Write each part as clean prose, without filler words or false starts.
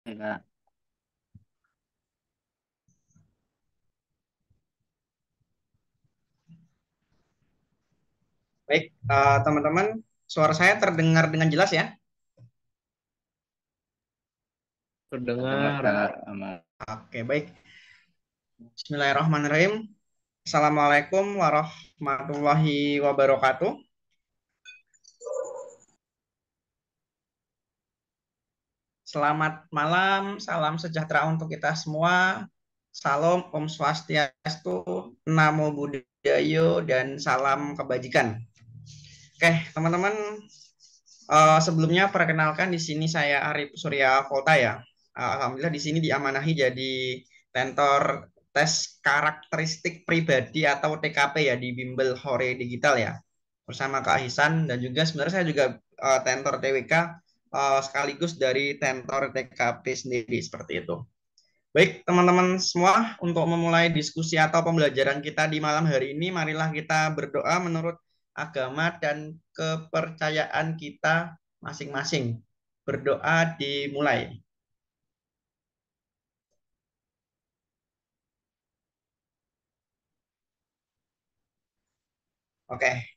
Enggak. Baik, teman-teman, suara saya terdengar dengan jelas ya? Terdengar Terdengar. Kak Amal. Oke, baik. Bismillahirrahmanirrahim. Assalamualaikum warahmatullahi wabarakatuh. Selamat malam, salam sejahtera untuk kita semua. Salam Om Swastiastu, Namo Buddhaya, dan salam kebajikan. Oke, teman-teman, sebelumnya perkenalkan di sini saya Arif Surya Kota ya. Alhamdulillah di sini diamanahi jadi tentor tes karakteristik pribadi atau TKP ya di Bimbel Hore Digital ya. Bersama Kak Hisan dan juga sebenarnya saya juga tentor TWK sekaligus dari tentor TKP sendiri seperti itu. Baik, teman-teman semua, untuk memulai diskusi atau pembelajaran kita di malam hari ini, marilah kita berdoa menurut agama dan kepercayaan kita masing-masing. Berdoa dimulai. Oke,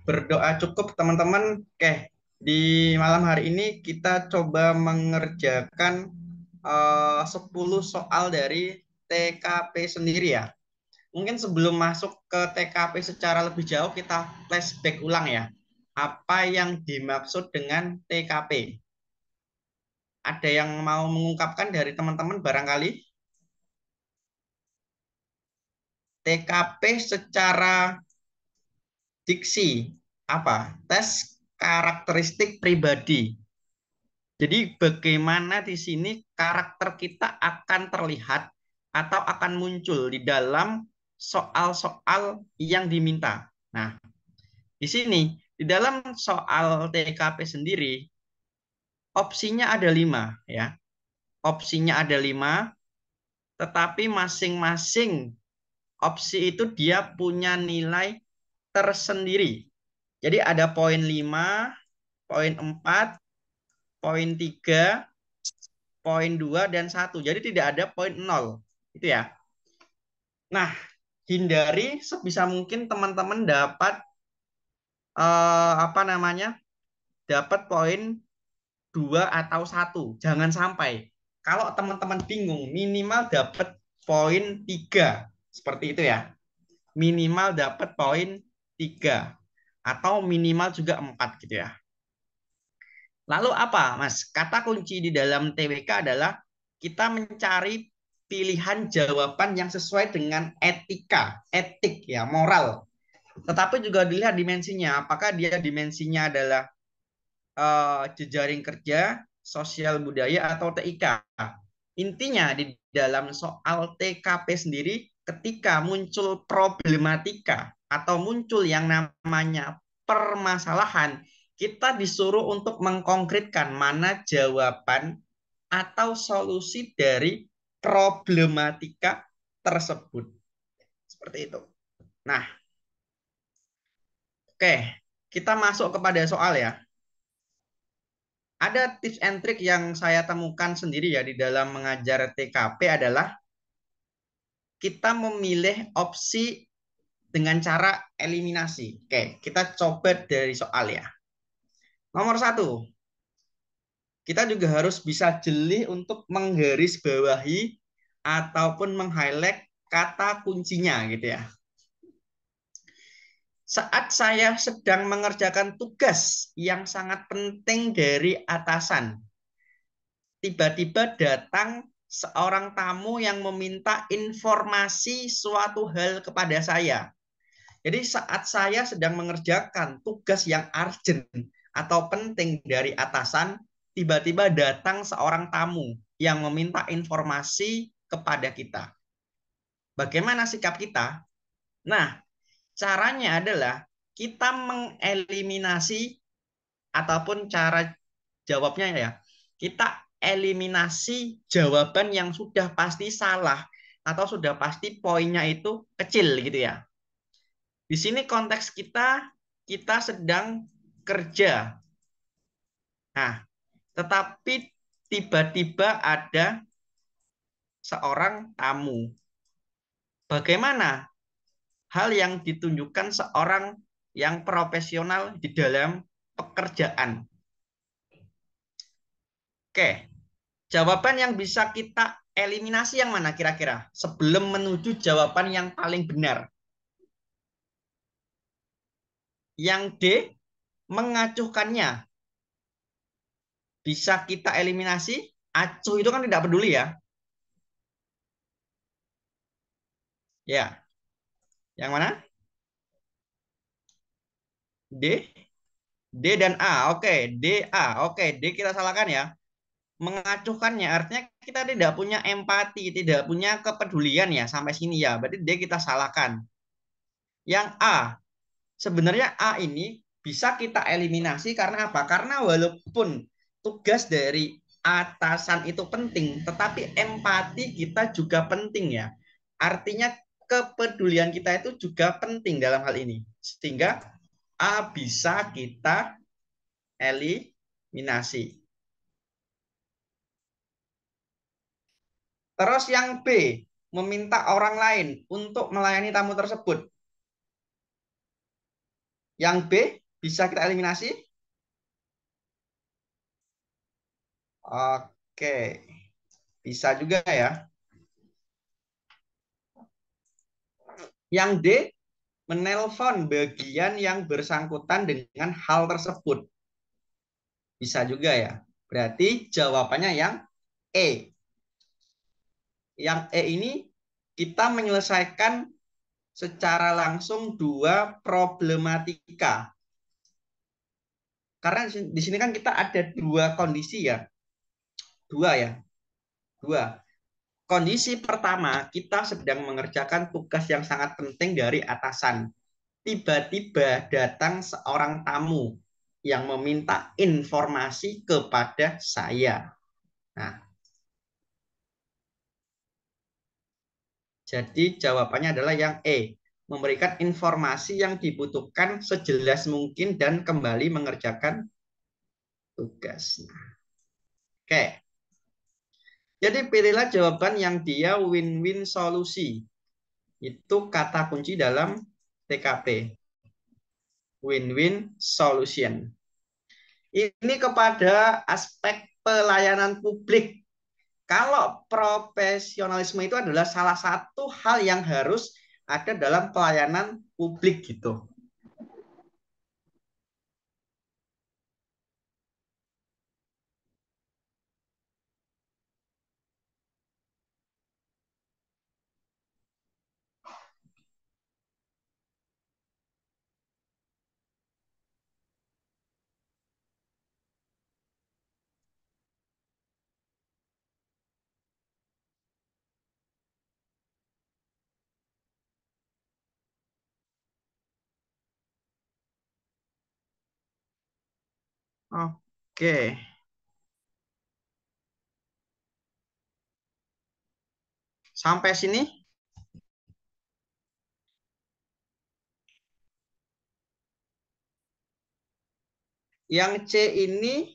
berdoa cukup teman-teman. Oke, di malam hari ini kita coba mengerjakan 10 soal dari TKP sendiri ya. Mungkin sebelum masuk ke TKP secara lebih jauh, kita flashback ulang ya. Apa yang dimaksud dengan TKP? Ada yang mau mengungkapkan dari teman-teman barangkali? TKP secara diksi apa? Tes karakteristik pribadi. Jadi bagaimana di sini karakter kita akan terlihat atau akan muncul di dalam soal-soal yang diminta. Nah, di sini, di dalam soal TKP sendiri, opsinya ada 5 ya. Opsinya ada 5, tetapi masing-masing opsi itu dia punya nilai tersendiri. Jadi ada poin 5, poin 4, poin 3, poin 2, dan 1. Jadi tidak ada poin 0. Itu ya. Nah, hindari sebisa mungkin teman-teman dapat apa namanya? Dapat poin 2 atau 1. Jangan sampai. Kalau teman-teman bingung, minimal dapat poin 3. Seperti itu ya. Minimal dapat poin 3. Atau minimal juga 4 gitu ya. Lalu apa, Mas? Kata kunci di dalam TWK adalah kita mencari pilihan jawaban yang sesuai dengan etika, etik ya, moral. Tetapi juga dilihat dimensinya. Apakah dia dimensinya adalah jejaring kerja, sosial budaya, atau TIK. Intinya di dalam soal TKP sendiri, ketika muncul problematika atau muncul yang namanya permasalahan, kita disuruh untuk mengkonkretkan mana jawaban atau solusi dari problematika tersebut. Seperti itu. Nah, oke, kita masuk kepada soal ya. Ada tips and trick yang saya temukan sendiri ya di dalam mengajar TKP adalah kita memilih opsi dengan cara eliminasi. Oke, kita coba dari soal ya. Nomor satu, kita juga harus bisa jeli untuk menggarisbawahi ataupun meng-highlight kata kuncinya gitu ya. Saat saya sedang mengerjakan tugas yang sangat penting dari atasan, tiba-tiba datang seorang tamu yang meminta informasi suatu hal kepada saya. Jadi saat saya sedang mengerjakan tugas yang urgent atau penting dari atasan, tiba-tiba datang seorang tamu yang meminta informasi kepada kita. Bagaimana sikap kita? Nah, caranya adalah kita mengeliminasi ataupun cara jawabnya ya, kita eliminasi jawaban yang sudah pasti salah atau sudah pasti poinnya itu kecil gitu ya. Di sini konteks kita sedang kerja. Nah, tetapi tiba-tiba ada seorang tamu. Bagaimana hal yang ditunjukkan seorang yang profesional di dalam pekerjaan? Oke, jawaban yang bisa kita eliminasi yang mana kira-kira sebelum menuju jawaban yang paling benar? Yang D, mengacuhkannya. Bisa kita eliminasi. Acuh itu kan tidak peduli ya. Ya, yang mana? D, D dan A. Oke, D, A. Oke, D kita salahkan ya. Mengacuhkannya artinya kita tidak punya empati, tidak punya kepedulian ya sampai sini ya. Berarti D kita salahkan. Yang A, sebenarnya A ini bisa kita eliminasi karena apa? Karena walaupun tugas dari atasan itu penting, tetapi empati kita juga penting ya. Artinya kepedulian kita itu juga penting dalam hal ini. Sehingga A bisa kita eliminasi. Terus yang B, meminta orang lain untuk melayani tamu tersebut. Yang B bisa kita eliminasi. Oke, bisa juga ya. Yang D, menelpon bagian yang bersangkutan dengan hal tersebut. Bisa juga ya. Berarti jawabannya yang E. Yang E ini kita menyelesaikan secara langsung dua problematika. Karena di sini kan kita ada dua kondisi ya. Dua ya. Dua. Kondisi pertama, kita sedang mengerjakan tugas yang sangat penting dari atasan. Tiba-tiba datang seorang tamu yang meminta informasi kepada saya. Nah, jadi jawabannya adalah yang E. Memberikan informasi yang dibutuhkan sejelas mungkin dan kembali mengerjakan tugas. Oke, jadi pilihlah jawaban yang dia win-win solusi. Itu kata kunci dalam TKP. Win-win solution. Ini kepada aspek pelayanan publik. Kalau profesionalisme itu adalah salah satu hal yang harus ada dalam pelayanan publik gitu. Oke, sampai sini. Yang C ini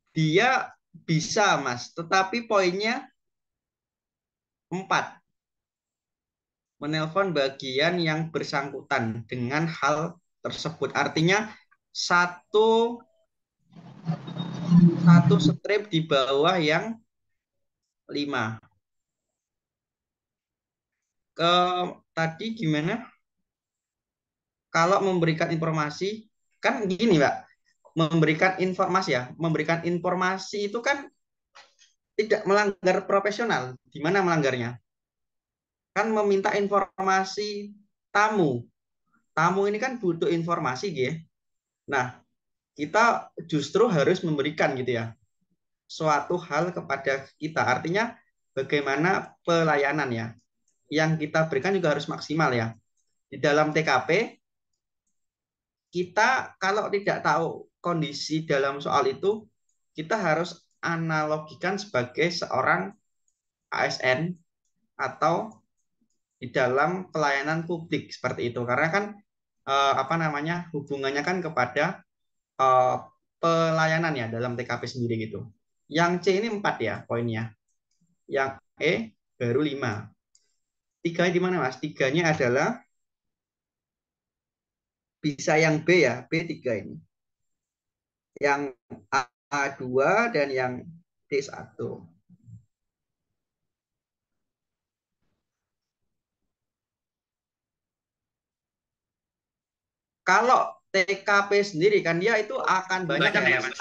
dia bisa, Mas, tetapi poinnya 4. Menelpon bagian yang bersangkutan dengan hal tersebut. Artinya satu satu strip di bawah yang 5. Ke tadi gimana? Kalau memberikan informasi kan gini, Mbak. Memberikan informasi ya, memberikan informasi itu kan tidak melanggar profesional. Di mana melanggarnya? Kan meminta informasi tamu. Tamu ini kan butuh informasi, gitu. Nah, kita justru harus memberikan gitu ya suatu hal kepada kita. Artinya bagaimana pelayanan ya yang kita berikan juga harus maksimal ya. Di dalam TKP kita kalau tidak tahu kondisi dalam soal itu, kita harus analogikan sebagai seorang ASN atau di dalam pelayanan publik seperti itu. Karena kan apa namanya hubungannya kan kepada eh, pelayanan ya dalam TKP sendiri gitu. Yang C ini 4 ya poinnya. Yang E baru 5. Tiganya di mana, Mas? Tiganya adalah bisa yang B ya, B3 ini. Yang A2 dan yang D1. Kalau TKP sendiri kan dia itu akan banyak ya, Mas.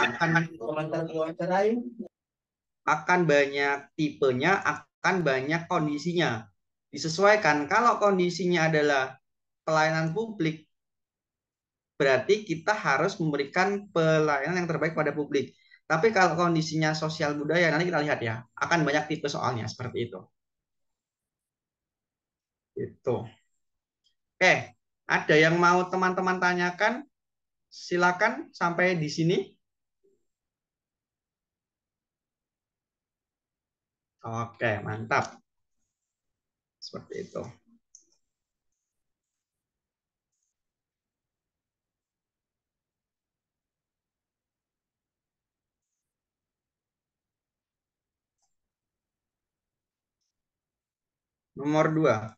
Akan banyak tipenya, akan banyak kondisinya. Disesuaikan. Kalau kondisinya adalah pelayanan publik, berarti kita harus memberikan pelayanan yang terbaik pada publik. Tapi kalau kondisinya sosial budaya, nanti kita lihat ya, akan banyak tipe soalnya seperti itu. Itu. Oke, ada yang mau teman-teman tanyakan? Silakan sampai di sini. Oke, mantap. Seperti itu. Nomor 2.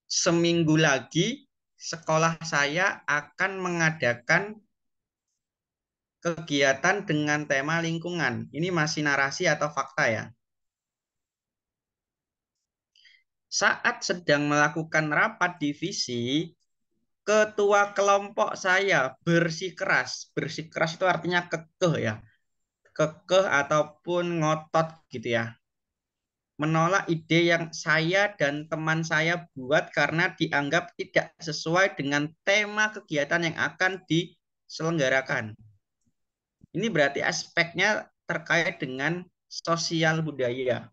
Seminggu lagi sekolah saya akan mengadakan kegiatan dengan tema lingkungan. Ini masih narasi atau fakta ya? Saat sedang melakukan rapat divisi, ketua kelompok saya bersikeras. Bersikeras itu artinya kekeh ya. Kekeh ataupun ngotot gitu ya. Menolak ide yang saya dan teman saya buat karena dianggap tidak sesuai dengan tema kegiatan yang akan diselenggarakan. Ini berarti aspeknya terkait dengan sosial budaya,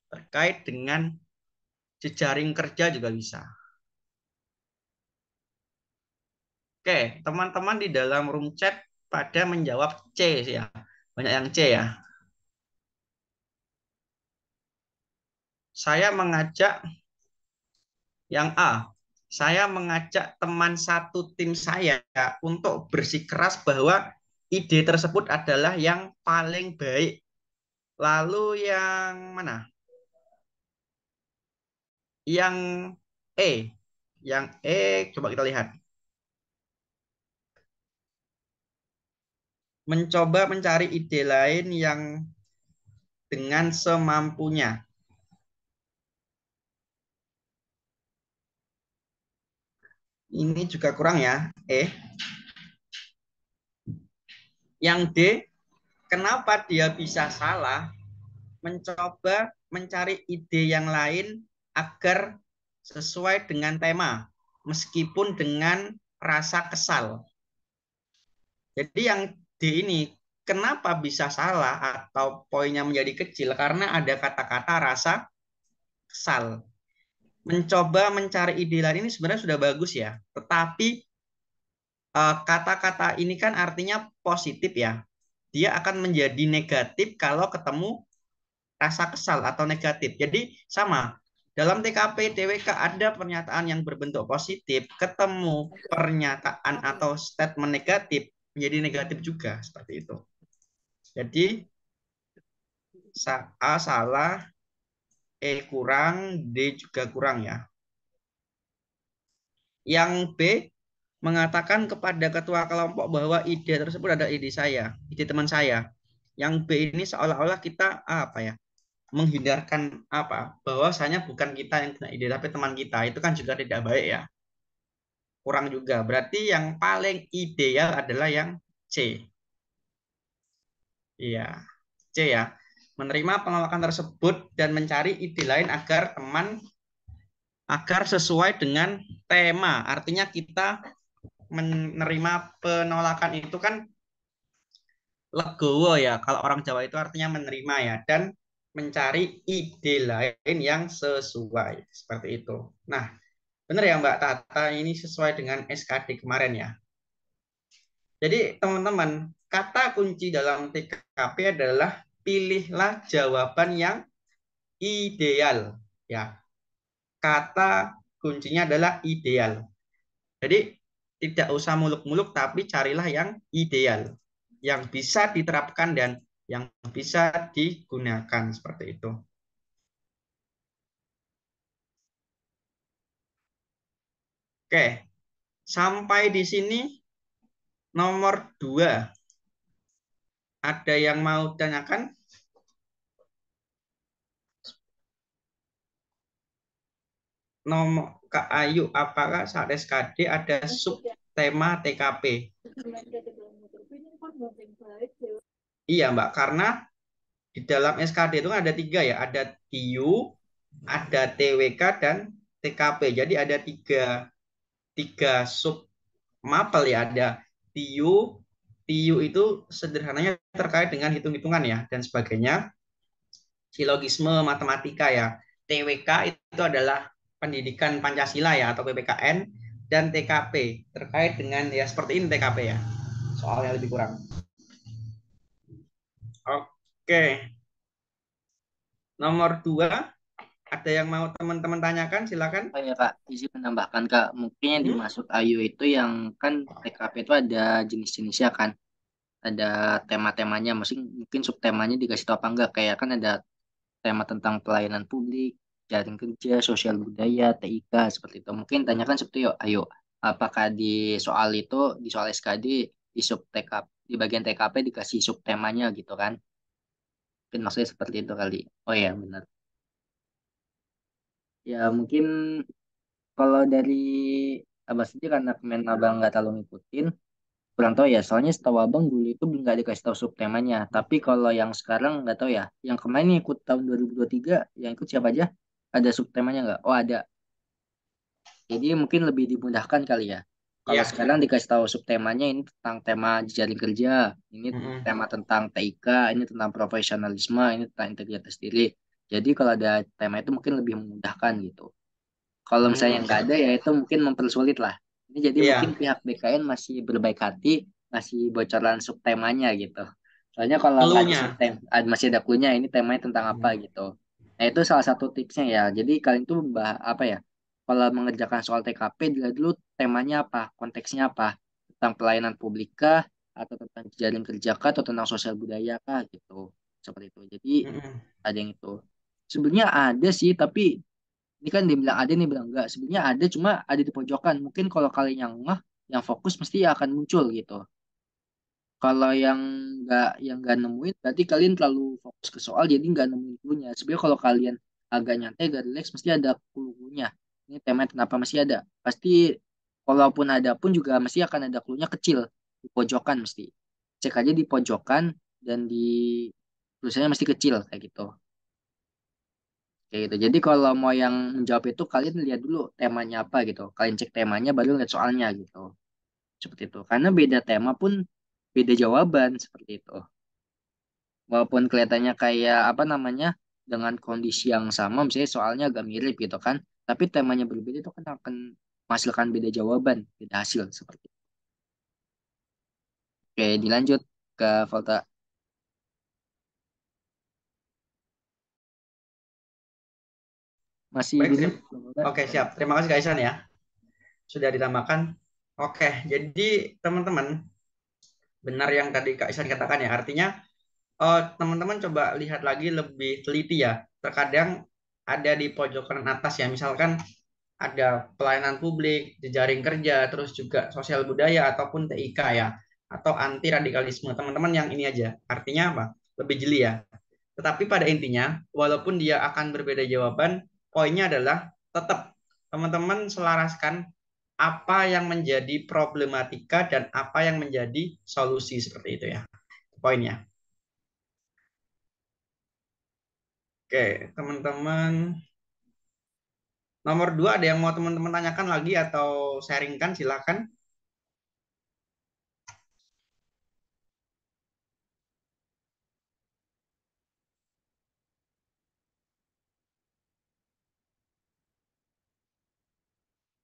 terkait dengan jejaring kerja juga bisa. Oke, teman-teman di dalam room chat pada menjawab C ya. Banyak yang C ya. Saya mengajak yang A. Saya mengajak teman satu tim saya untuk bersikeras bahwa ide tersebut adalah yang paling baik. Lalu yang mana? Yang E. Yang E, coba kita lihat. Mencoba mencari ide lain yang dengan semampunya. Ini juga kurang ya. Yang D, kenapa dia bisa salah? Mencoba mencari ide yang lain agar sesuai dengan tema, meskipun dengan rasa kesal. Jadi yang D ini, kenapa bisa salah atau poinnya menjadi kecil? Karena ada kata-kata rasa kesal. Mencoba mencari ide lain ini sebenarnya sudah bagus ya, tetapi kata-kata ini kan artinya positif ya. Dia akan menjadi negatif kalau ketemu rasa kesal atau negatif. Jadi sama, dalam TKP TWK ada pernyataan yang berbentuk positif, ketemu pernyataan atau statement negatif menjadi negatif juga seperti itu. Jadi A salah, E kurang, D juga kurang ya. Yang B mengatakan kepada ketua kelompok bahwa ide tersebut adalah ide saya, ide teman saya. Yang B ini seolah-olah kita apa ya? Menghindarkan apa? Bahwasanya bukan kita yang punya ide tapi teman kita. Itu kan juga tidak baik ya. Kurang juga. Berarti yang paling ideal adalah yang C. Iya, C ya. Menerima penolakan tersebut dan mencari ide lain agar sesuai dengan tema. Artinya kita menerima penolakan itu kan legowo ya. Kalau orang Jawa itu artinya menerima ya. Dan mencari ide lain yang sesuai. Seperti itu. Nah, benar ya Mbak Tata, ini sesuai dengan SKD kemarin ya. Jadi teman-teman, kata kunci dalam TKP adalah pilihlah jawaban yang ideal ya. kata kuncinya adalah ideal. Jadi tidak usah muluk-muluk, tapi carilah yang ideal, yang bisa diterapkan dan yang bisa digunakan seperti itu. Oke, sampai di sini nomor 2. Ada yang mau tanyakan? Nomor Kak Ayu, apakah saat SKD ada sub tema TKP? Iya Mbak, karena di dalam SKD itu kan ada 3 ya, ada TIU, ada TWK dan TKP. Jadi ada tiga sub mapel ya, ada TIU. TIU itu sederhananya terkait dengan hitung-hitungan ya dan sebagainya, silogisme matematika ya. TWK itu adalah pendidikan Pancasila ya atau PPKN, dan TKP terkait dengan ya seperti ini TKP ya. Soalnya lebih kurang. Oke, nomor 2, ada yang mau teman-teman tanyakan, silakan. Oh ya Kak, izin menambahkan Kak, mungkin yang Hmm? dimaksud Ayu itu yang kan TKP itu ada jenis-jenisnya kan, ada tema-temanya, mungkin subtemanya dikasih tahu apa enggak, kayak kan ada tema tentang pelayanan publik, jaring kerja, sosial budaya, TIK, seperti itu. Mungkin tanyakan seperti itu, Ayu, apakah di soal itu, di soal SKD, di sub TKP, di bagian TKP dikasih subtemanya gitu kan? Mungkin maksudnya seperti itu kali. Oh ya, benar. Ya mungkin kalau dari Abang sendiri karena kemen Abang nggak terlalu ngikutin, kurang tahu ya. Soalnya setahu Abang dulu itu belum nggak dikasih tahu subtemanya. Tapi kalau yang sekarang nggak tahu ya. Yang kemarin ikut tahun 2023, yang ikut siapa aja? Ada subtemanya nggak? Oh ada. Jadi mungkin lebih dimudahkan kali ya. Kalau Ya. sekarang dikasih tahu subtemanya ini tentang tema jejaring kerja, ini tema Mm-mm. tentang TIK, ini tentang profesionalisme, ini tentang integritas diri. Jadi kalau ada tema itu mungkin lebih memudahkan gitu. Kalau misalnya Mm-mm. nggak ada ya itu mungkin mempersulit lah. Ini jadi mungkin Iya. pihak BKN masih berbaik hati, masih bocoran subtemanya gitu. Soalnya kalau nggak ada Clue-nya. masih ada cluenya ini temanya tentang apa gitu. Nah itu salah satu tipsnya ya. Jadi kalian tuh apa ya? Kalau mengerjakan soal TKP dilihat dulu temanya apa, konteksnya apa, tentang pelayanan publik kah, atau tentang jejaring kerja kah, atau tentang sosial budaya kah gitu. Seperti itu. Jadi Mm-mm. ada yang itu. Sebenarnya ada sih, tapi ini kan dia bilang ada nih bilang enggak. Sebenarnya ada cuma ada di pojokan. Mungkin kalau kalian yang ngeh, yang fokus mesti akan muncul gitu. Kalau yang nggak nemuin, berarti kalian terlalu fokus ke soal jadi nggak nemuin clue-nya. Sebenarnya kalau kalian agak nyantai, agak relax, mesti ada clue-nya. Ini tema kenapa masih ada? Pasti walaupun ada pun juga mesti akan ada clue-nya kecil di pojokan mesti. Cek aja di pojokan dan di tulisannya mesti kecil kayak gitu. Kayak gitu. Jadi kalau mau yang menjawab itu kalian lihat dulu temanya apa gitu. Kalian cek temanya baru lihat soalnya gitu. Seperti itu. Karena beda tema pun beda jawaban seperti itu. Walaupun kelihatannya kayak apa namanya dengan kondisi yang sama, misalnya soalnya agak mirip gitu kan. Tapi temanya berbeda itu kan akan menghasilkan beda jawaban, beda hasil seperti itu. Oke, dilanjut ke Volta. Masih Baik, di mute, Volta? oke siap. Terima kasih Kak Isan ya. Sudah ditambahkan. Oke, jadi teman-teman, benar yang tadi Kak Isan katakan ya. Artinya teman-teman coba lihat lagi lebih teliti ya. Terkadang ada di pojok kanan atas ya. Misalkan ada pelayanan publik, jejaring kerja, terus juga sosial budaya ataupun TIK ya. Atau anti radikalisme. Teman-teman yang ini aja. Artinya apa? Lebih jeli ya. Tetapi pada intinya, walaupun dia akan berbeda jawaban, poinnya adalah tetap teman-teman selaraskan apa yang menjadi problematika dan apa yang menjadi solusi seperti itu ya. Poinnya. Oke, teman-teman. Nomor 2 ada yang mau teman-teman tanyakan lagi atau sharingkan silakan.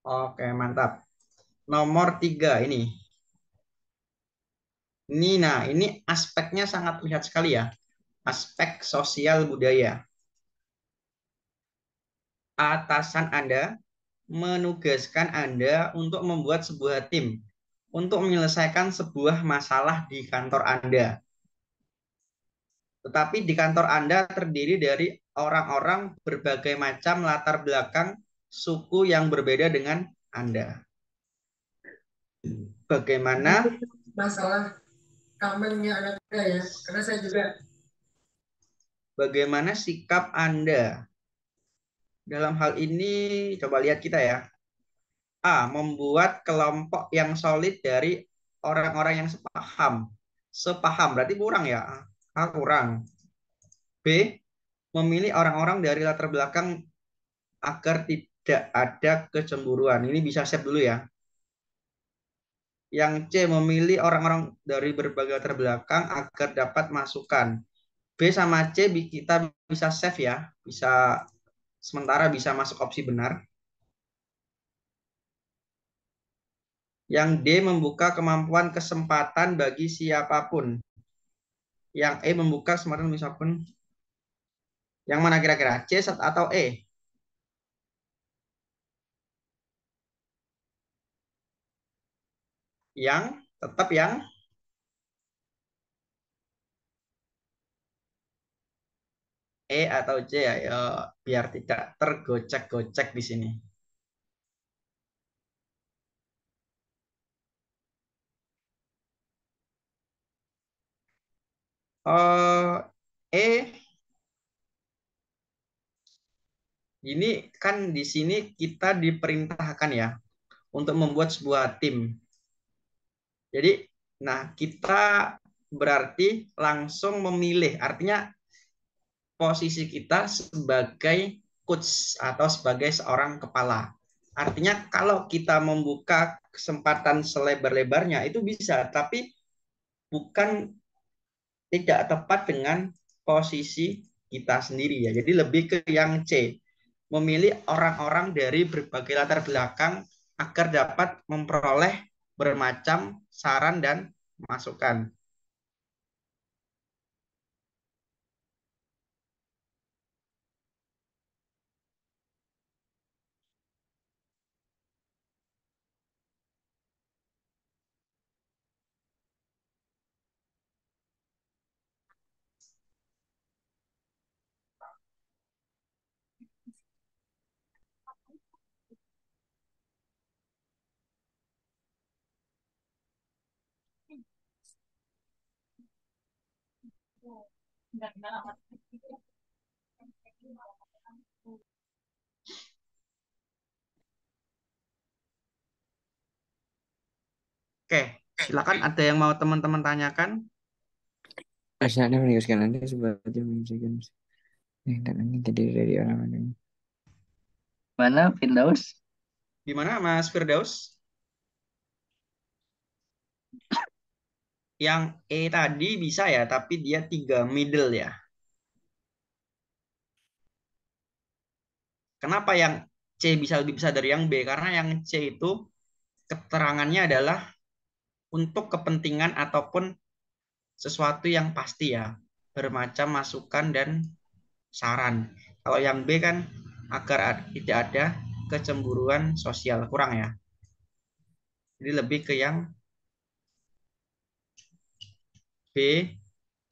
Oke, mantap. Nomor 3 ini. Ini aspeknya sangat lihat sekali ya. Aspek sosial budaya. atasan Anda menugaskan Anda untuk membuat sebuah tim untuk menyelesaikan sebuah masalah di kantor Anda. Tetapi di kantor Anda terdiri dari orang-orang berbagai macam latar belakang suku yang berbeda dengan Anda. Bagaimana Masalah common-nya anak muda ya, karena saya juga bagaimana sikap Anda dalam hal ini? Coba lihat kita ya. A. Membuat kelompok yang solid dari orang-orang yang sepaham. Sepaham berarti kurang ya. A. Kurang. B. Memilih orang-orang dari latar belakang agar tidak ada kecemburuan. Ini bisa save dulu ya. Yang C. Memilih orang-orang dari berbagai latar belakang agar dapat masukan. B sama C kita bisa save ya. Bisa sementara bisa masuk opsi benar. Yang D. Membuka kemampuan kesempatan bagi siapapun. Yang E. Membuka kesempatan bagi siapapun. Yang mana kira-kira? C atau E? Yang tetap yang E atau C ya, ya biar tidak tergocek-gocek di sini. E ini kan di sini kita diperintahkan ya untuk membuat sebuah tim. Jadi, nah kita berarti langsung memilih, artinya posisi kita sebagai coach atau sebagai seorang kepala. Artinya kalau kita membuka kesempatan selebar-lebarnya itu bisa, tapi bukan tidak tepat dengan posisi kita sendiri ya. Jadi lebih ke yang C, memilih orang-orang dari berbagai latar belakang agar dapat memperoleh bermacam saran dan masukan. Oke, silakan ada yang mau teman-teman tanyakan? Anda menugaskan Anda sebagai menyelesaikan dan ini terdiri dari orang-orang. Mana Firdaus? Gimana Mas Firdaus? Yang E tadi bisa ya, tapi dia 3 middle ya. Kenapa yang C bisa lebih besar dari yang B? Karena yang C itu keterangannya adalah untuk kepentingan ataupun sesuatu yang pasti ya, bermacam masukan dan saran. Kalau yang B kan agar tidak ada kecemburuan sosial, kurang ya. Jadi lebih ke yang B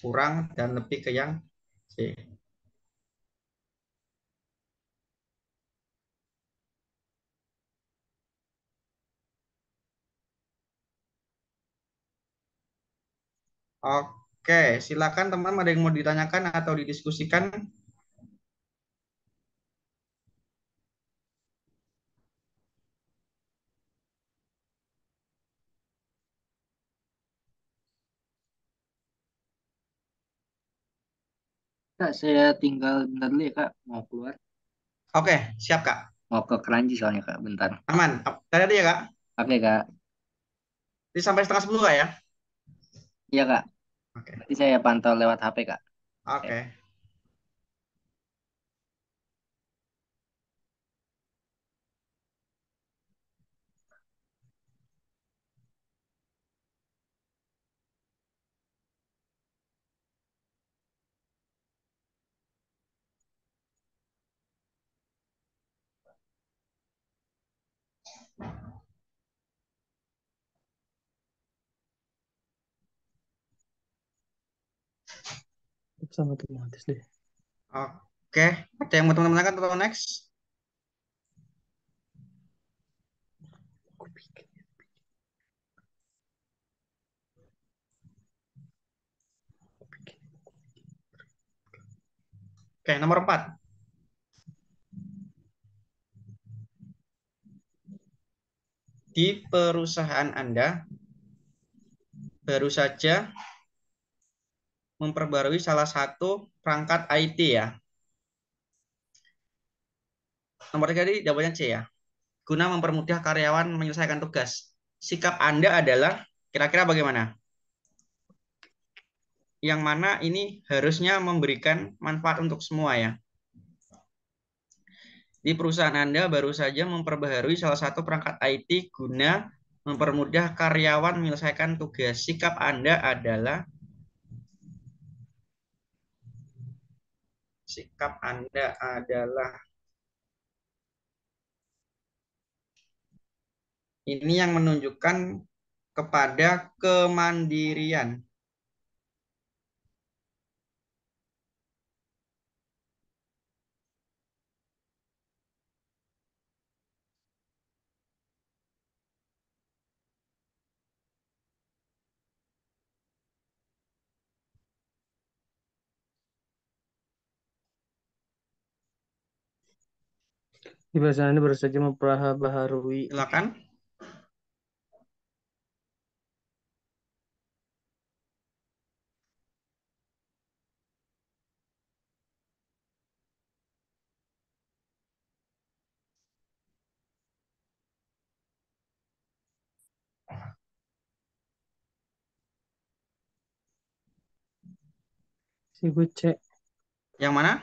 kurang dan lebih ke yang C. Oke, silakan teman-teman, ada yang mau ditanyakan atau didiskusikan? Kak, saya tinggal bentar dulu ya Kak, mau keluar. Oke, siap Kak. Mau ke keranji soalnya Kak, bentar. Aman. Tadi ya Kak. Oke Kak, Jadi sampai setengah 10 Kak ya. iya Kak. Oke. Nanti saya pantau lewat HP Kak. Oke. Oke. sangat otomatis deh. Oke, ada yang mau teman-teman tanyakan atau next? Oke, nomor 4. Di perusahaan Anda baru saja memperbarui salah satu perangkat IT ya. Nomor 3 tadi jawabannya C ya. Guna mempermudah karyawan menyelesaikan tugas. Sikap Anda adalah kira-kira bagaimana? Yang mana ini harusnya memberikan manfaat untuk semua ya. Di perusahaan Anda baru saja memperbaharui salah satu perangkat IT guna mempermudah karyawan menyelesaikan tugas. Sikap Anda adalah ini yang menunjukkan kepada kemandirian. Di perusahaan baru saja memperbaharui. Silakan. Si gue cek. Yang mana?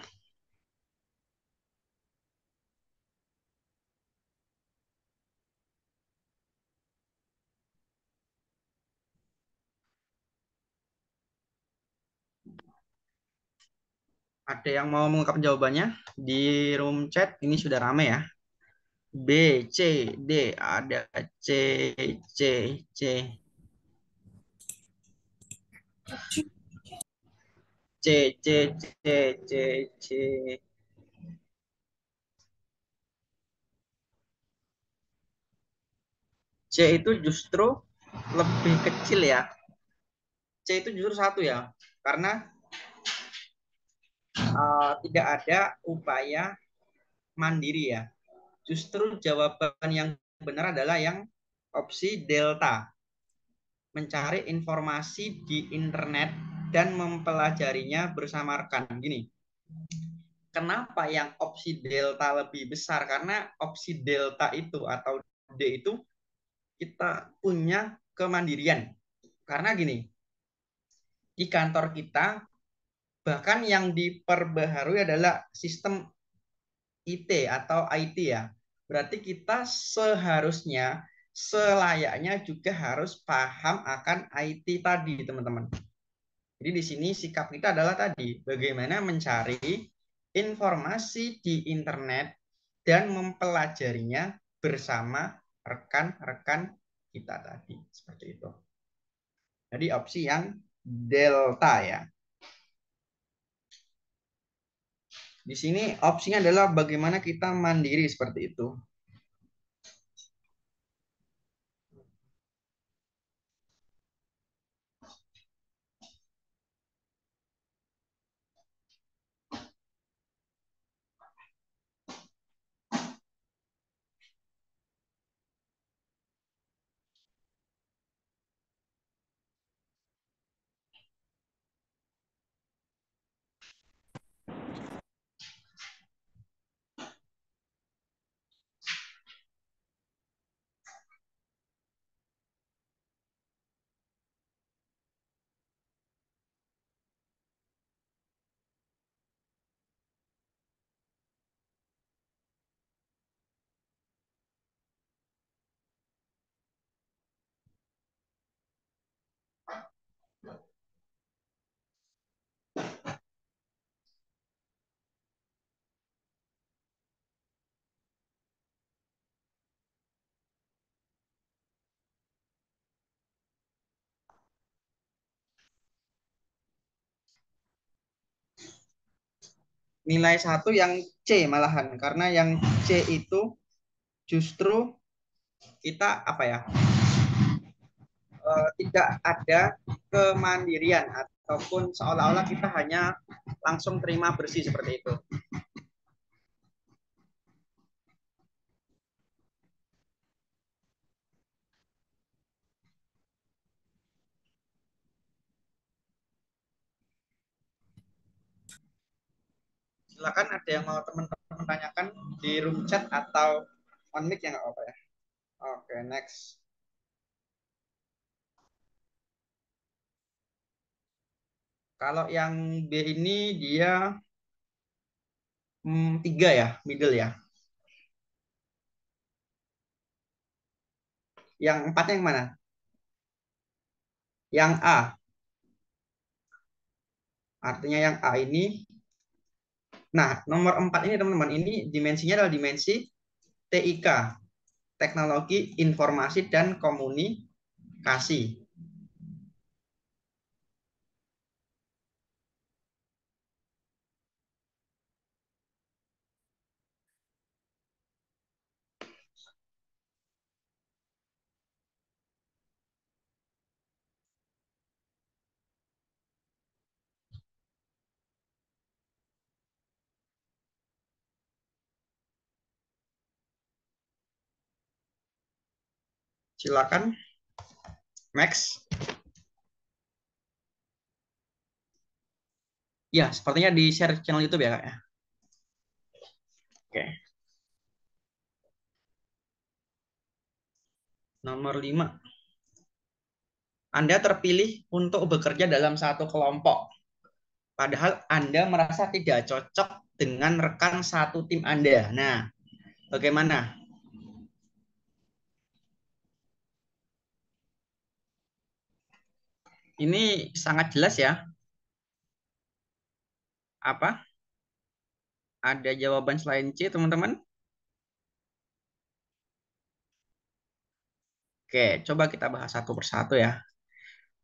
Ada yang mau mengungkapkan jawabannya? Di room chat ini sudah rame ya. B, C, D, ada C, C, C. C, C, C, C, C. C itu justru lebih kecil ya. C itu justru 1 ya. Karena tidak ada upaya mandiri ya. Justru jawaban yang benar adalah yang opsi delta. Mencari informasi di internet dan mempelajarinya bersama rekan. Gini, kenapa yang opsi delta lebih besar? Karena opsi delta itu atau D itu kita punya kemandirian. Karena gini, di kantor kita bahkan yang diperbaharui adalah sistem IT atau IT ya. Berarti kita seharusnya selayaknya juga harus paham akan IT tadi, teman-teman. Jadi di sini sikap kita adalah tadi, bagaimana mencari informasi di internet dan mempelajarinya bersama rekan-rekan kita tadi. Seperti itu. Jadi opsi yang delta ya. Di sini opsinya adalah bagaimana kita mandiri seperti itu. nilai 1 yang C malahan. Karena yang C itu justru kita apa ya, tidak ada kemandirian ataupun seolah-olah kita hanya langsung terima bersih seperti itu. Silakan ada yang mau teman-teman tanyakan di room chat atau on mic ya nggak apa-apa ya. Oke, next. Kalau yang B ini dia 3 ya, middle ya. Yang 4-nya yang mana? Yang A. Artinya yang A ini. Nah, nomor 4 ini teman-teman, ini dimensinya adalah dimensi TIK, Teknologi Informasi dan Komunikasi. Silakan, Max. Ya, sepertinya di share channel YouTube ya, Kak ya. Oke. Nomor 5. Anda terpilih untuk bekerja dalam satu kelompok. Padahal Anda merasa tidak cocok dengan rekan satu tim Anda. Nah, bagaimana? Ini sangat jelas ya. Apa? Ada jawaban selain C, teman-teman? Oke, coba kita bahas satu persatu ya.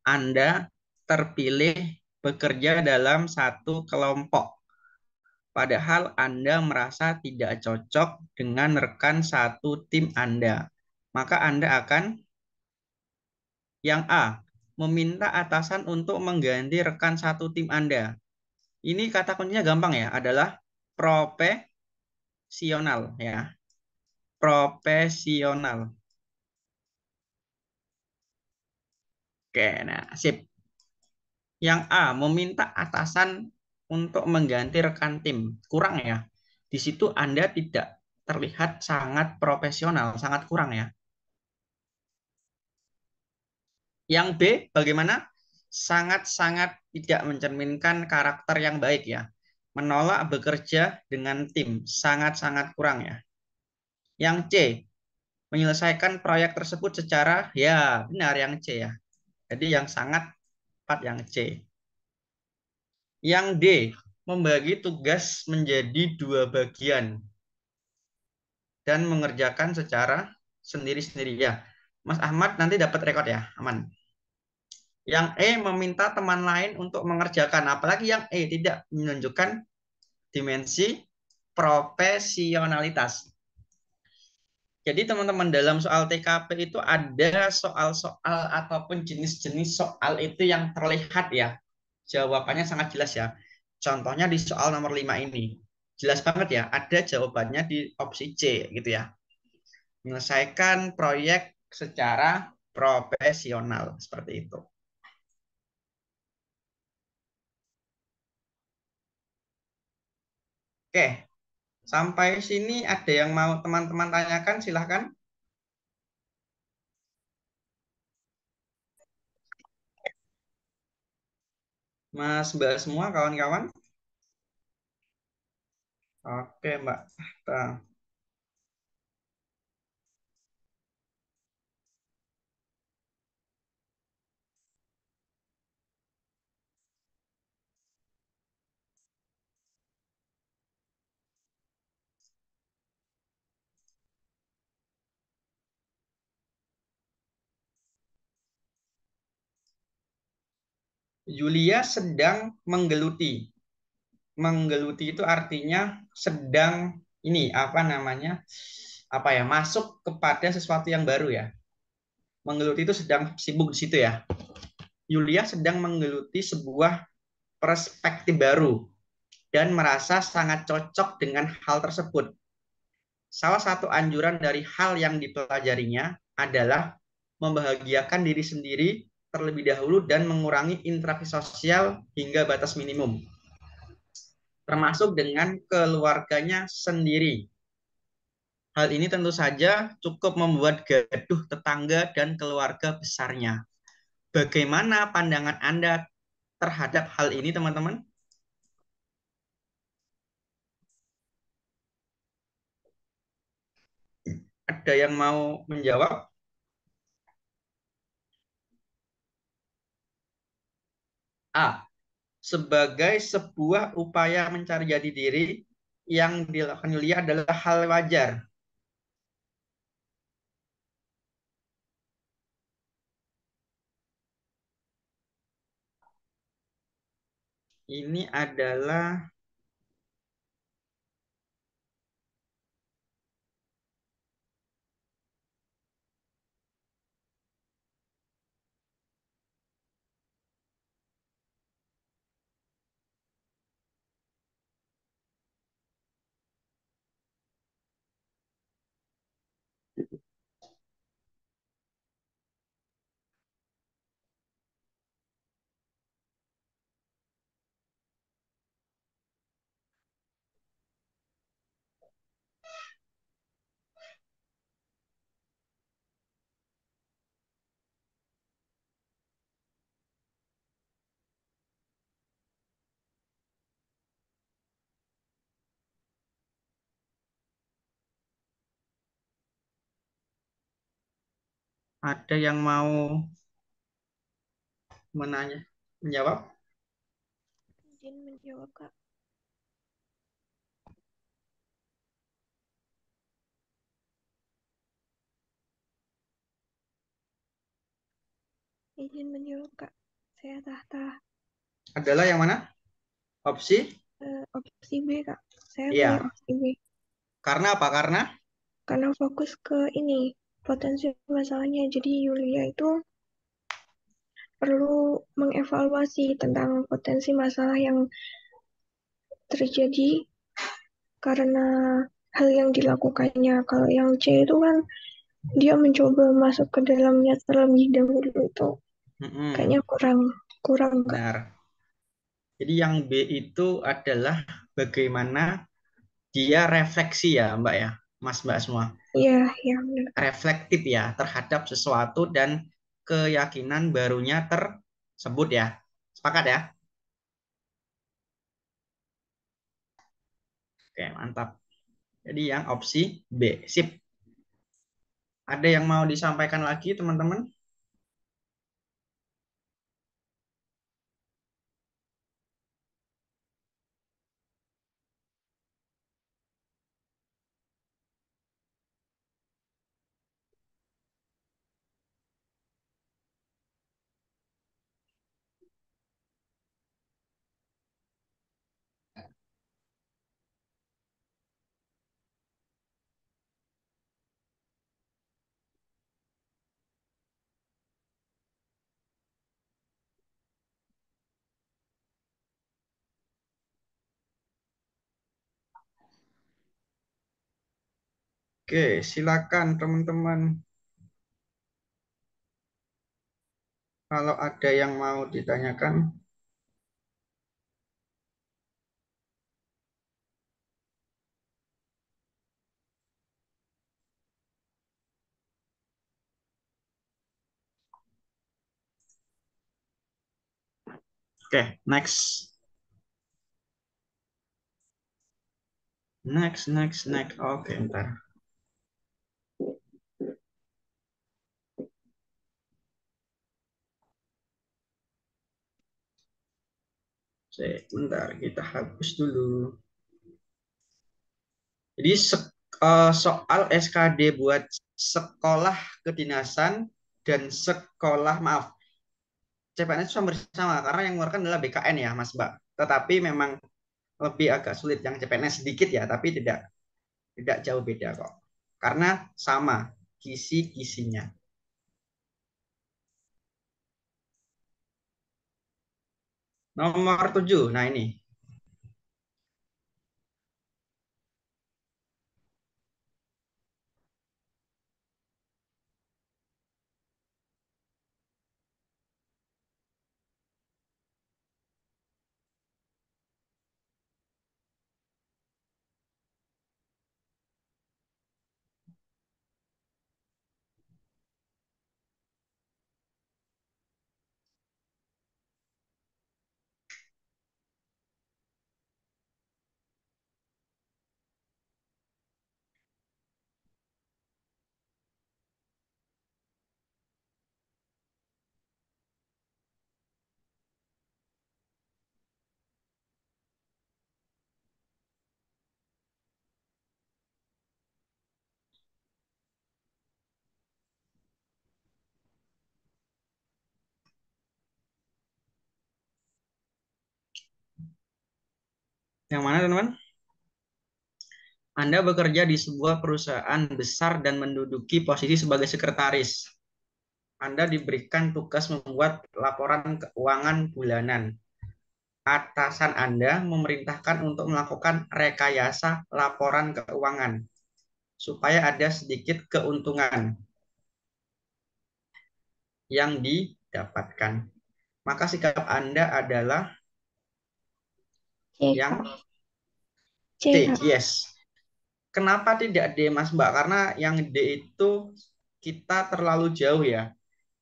Anda terpilih bekerja dalam satu kelompok. Padahal Anda merasa tidak cocok dengan rekan satu tim Anda. Maka Anda akan yang A, meminta atasan untuk mengganti rekan satu tim Anda. Ini kata kuncinya gampang ya, adalah profesional ya. Profesional. Oke, nah sip. Yang A, meminta atasan untuk mengganti rekan tim. Kurang ya. Di situ Anda tidak terlihat sangat profesional, sangat kurang ya. Yang B, bagaimana? Sangat-sangat tidak mencerminkan karakter yang baik ya. Menolak bekerja dengan tim, sangat-sangat kurang ya. Yang C, menyelesaikan proyek tersebut secara, ya benar yang C ya. Jadi yang sangat tepat yang C. Yang D, membagi tugas menjadi 2 bagian dan mengerjakan secara sendiri-sendiri ya. Mas Ahmad nanti dapat rekod ya, aman. Yang E meminta teman lain untuk mengerjakan, apalagi yang E tidak menunjukkan dimensi profesionalitas. Jadi teman-teman dalam soal TKP itu ada soal-soal ataupun jenis-jenis soal itu yang terlihat ya. Jawabannya sangat jelas ya. Contohnya di soal nomor 5 ini. Jelas banget ya, ada jawabannya di opsi C gitu ya. Menyelesaikan proyek secara profesional seperti itu. Oke, sampai sini ada yang mau teman-teman tanyakan, silahkan. Mas, Mbak semua, kawan-kawan. Oke, Mbak. Nah, Yulia sedang menggeluti. menggeluti itu artinya sedang ini apa namanya? Apa ya? Masuk kepada sesuatu yang baru ya. Menggeluti itu sedang sibuk di situ ya. Yulia sedang menggeluti sebuah perspektif baru dan merasa sangat cocok dengan hal tersebut. Salah satu anjuran dari hal yang dipelajarinya adalah membahagiakan diri sendiri terlebih dahulu dan mengurangi interaksi sosial hingga batas minimum, termasuk dengan keluarganya sendiri. Hal ini tentu saja cukup membuat gaduh tetangga dan keluarga besarnya. Bagaimana pandangan Anda terhadap hal ini, teman-teman? Ada yang mau menjawab? A. Sebagai sebuah upaya mencari jati diri yang dilakukan Yulia adalah hal wajar. Ini adalah ada yang mau menjawab? Izin menjawab, Kak. Izin menjawab, Kak. Saya Tahta. Adalah yang mana? Opsi? Opsi B, Kak. Saya Iya. pilih opsi B. Karena apa? Karena fokus ke ini, potensi masalahnya. Jadi Yulia itu perlu mengevaluasi tentang potensi masalah yang terjadi karena hal yang dilakukannya. Kalau yang C itu kan dia mencoba masuk ke dalamnya terlebih dahulu itu kayaknya kurang Kak. Benar. Jadi yang B itu adalah bagaimana dia refleksi ya, Mbak ya, Mbak semua. Iya, benar. Reflektif ya terhadap sesuatu dan keyakinan barunya tersebut ya. Sepakat ya? Oke, mantap. Jadi yang opsi B. Sip. Ada yang mau disampaikan lagi, teman-teman? Oke, silakan teman-teman. Kalau ada yang mau ditanyakan. Oke, next. Next. Oke, ntar. Sebentar, kita hapus dulu. Jadi soal SKD buat sekolah kedinasan dan sekolah, maaf, CPNS bersama karena yang mengeluarkan adalah BKN ya, Mas Mbak. Tetapi memang lebih agak sulit yang CPNS sedikit ya, tapi tidak jauh beda kok. Karena sama kisi-kisinya. Nomor 7. Nah ini. Yang mana teman-teman? Anda bekerja di sebuah perusahaan besar dan menduduki posisi sebagai sekretaris. Anda diberikan tugas membuat laporan keuangan bulanan. Atasan Anda memerintahkan untuk melakukan rekayasa laporan keuangan supaya ada sedikit keuntungan yang didapatkan. Maka sikap Anda adalah yang C, D, Kak. yes. Kenapa tidak D, Mas Mbak? Karena yang D itu kita terlalu jauh ya.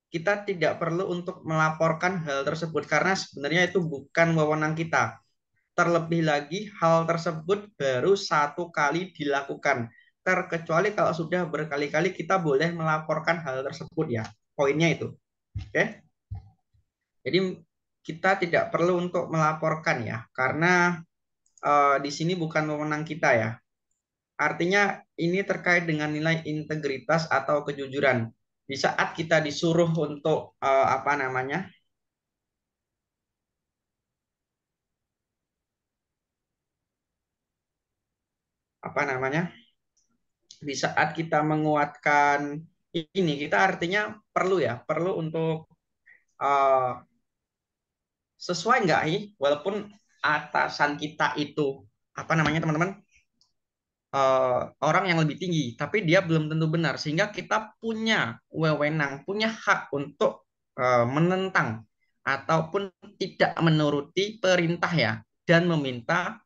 Kita tidak perlu untuk melaporkan hal tersebut karena sebenarnya itu bukan wewenang kita. Terlebih lagi hal tersebut baru satu kali dilakukan. Terkecuali kalau sudah berkali-kali kita boleh melaporkan hal tersebut ya. Poinnya itu. Oke. Jadi kita tidak perlu untuk melaporkan ya karena di sini bukan wewenang kita ya. Artinya ini terkait dengan nilai integritas atau kejujuran. Di saat kita disuruh untuk apa namanya? Di saat kita menguatkan ini, kita artinya perlu untuk uh, sesuai nggak nih, walaupun atasan kita itu apa namanya teman-teman, orang yang lebih tinggi, tapi dia belum tentu benar, sehingga kita punya wewenang, punya hak untuk menentang ataupun tidak menuruti perintah ya, dan meminta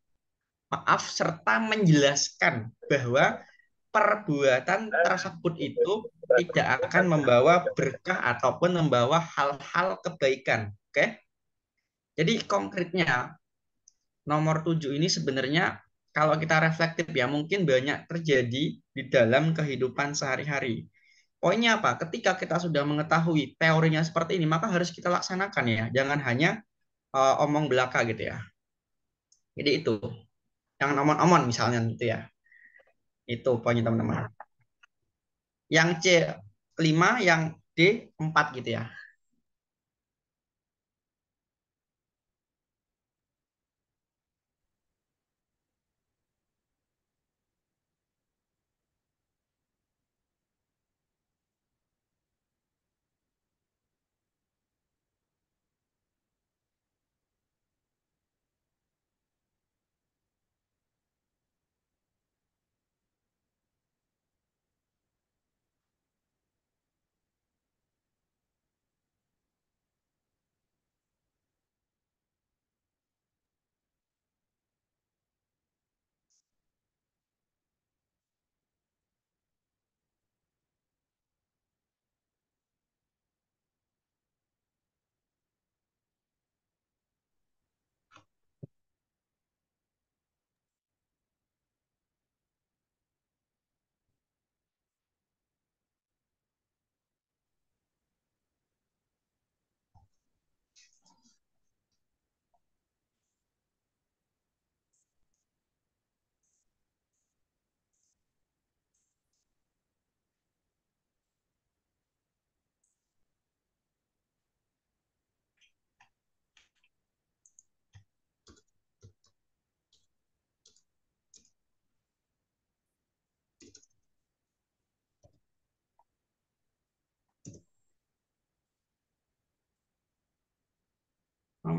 maaf serta menjelaskan bahwa perbuatan tersebut itu tidak akan membawa berkah ataupun membawa hal-hal kebaikan. Oke? Jadi konkretnya nomor 7 ini sebenarnya kalau kita reflektif ya mungkin banyak terjadi di dalam kehidupan sehari-hari. Poinnya apa? Ketika kita sudah mengetahui teorinya seperti ini, maka harus kita laksanakan ya. Jangan hanya omong belaka gitu ya. Jadi itu. Yang omong-omong misalnya gitu ya. Itu poinnya teman-teman. Yang C 5, yang D 4 gitu ya.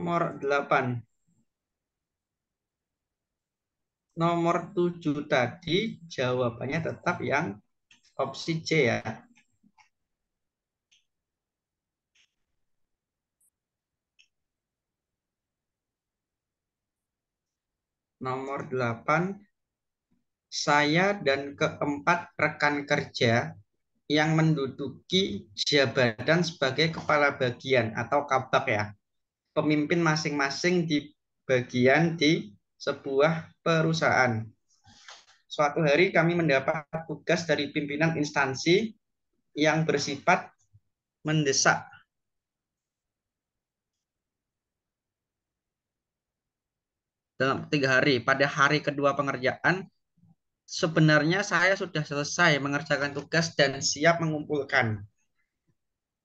Nomor 8. Nomor 7 tadi jawabannya tetap yang opsi C ya. Nomor 8. Saya dan keempat rekan kerja yang menduduki jabatan sebagai kepala bagian atau kabak ya. Pemimpin masing-masing di bagian di sebuah perusahaan. Suatu hari kami mendapat tugas dari pimpinan instansi yang bersifat mendesak. Dalam 3 hari, pada hari kedua pengerjaan, sebenarnya saya sudah selesai mengerjakan tugas dan siap mengumpulkan.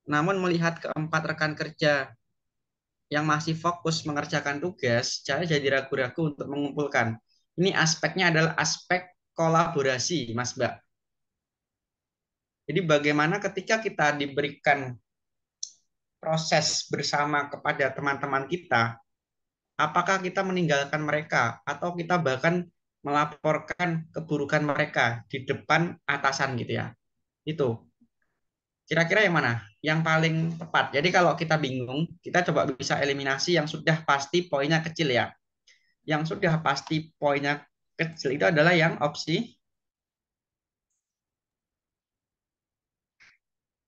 Namun melihat keempat rekan kerja yang masih fokus mengerjakan tugas, saya jadi ragu-ragu untuk mengumpulkan. Ini aspeknya adalah aspek kolaborasi, Mas Mbak. Jadi bagaimana ketika kita diberikan proses bersama kepada teman-teman kita, apakah kita meninggalkan mereka atau kita bahkan melaporkan keburukan mereka di depan atasan gitu ya. Itu. Kira-kira yang mana? Yang paling tepat. Jadi kalau kita bingung, kita coba bisa eliminasi yang sudah pasti poinnya kecil ya. Yang sudah pasti poinnya kecil itu adalah yang opsi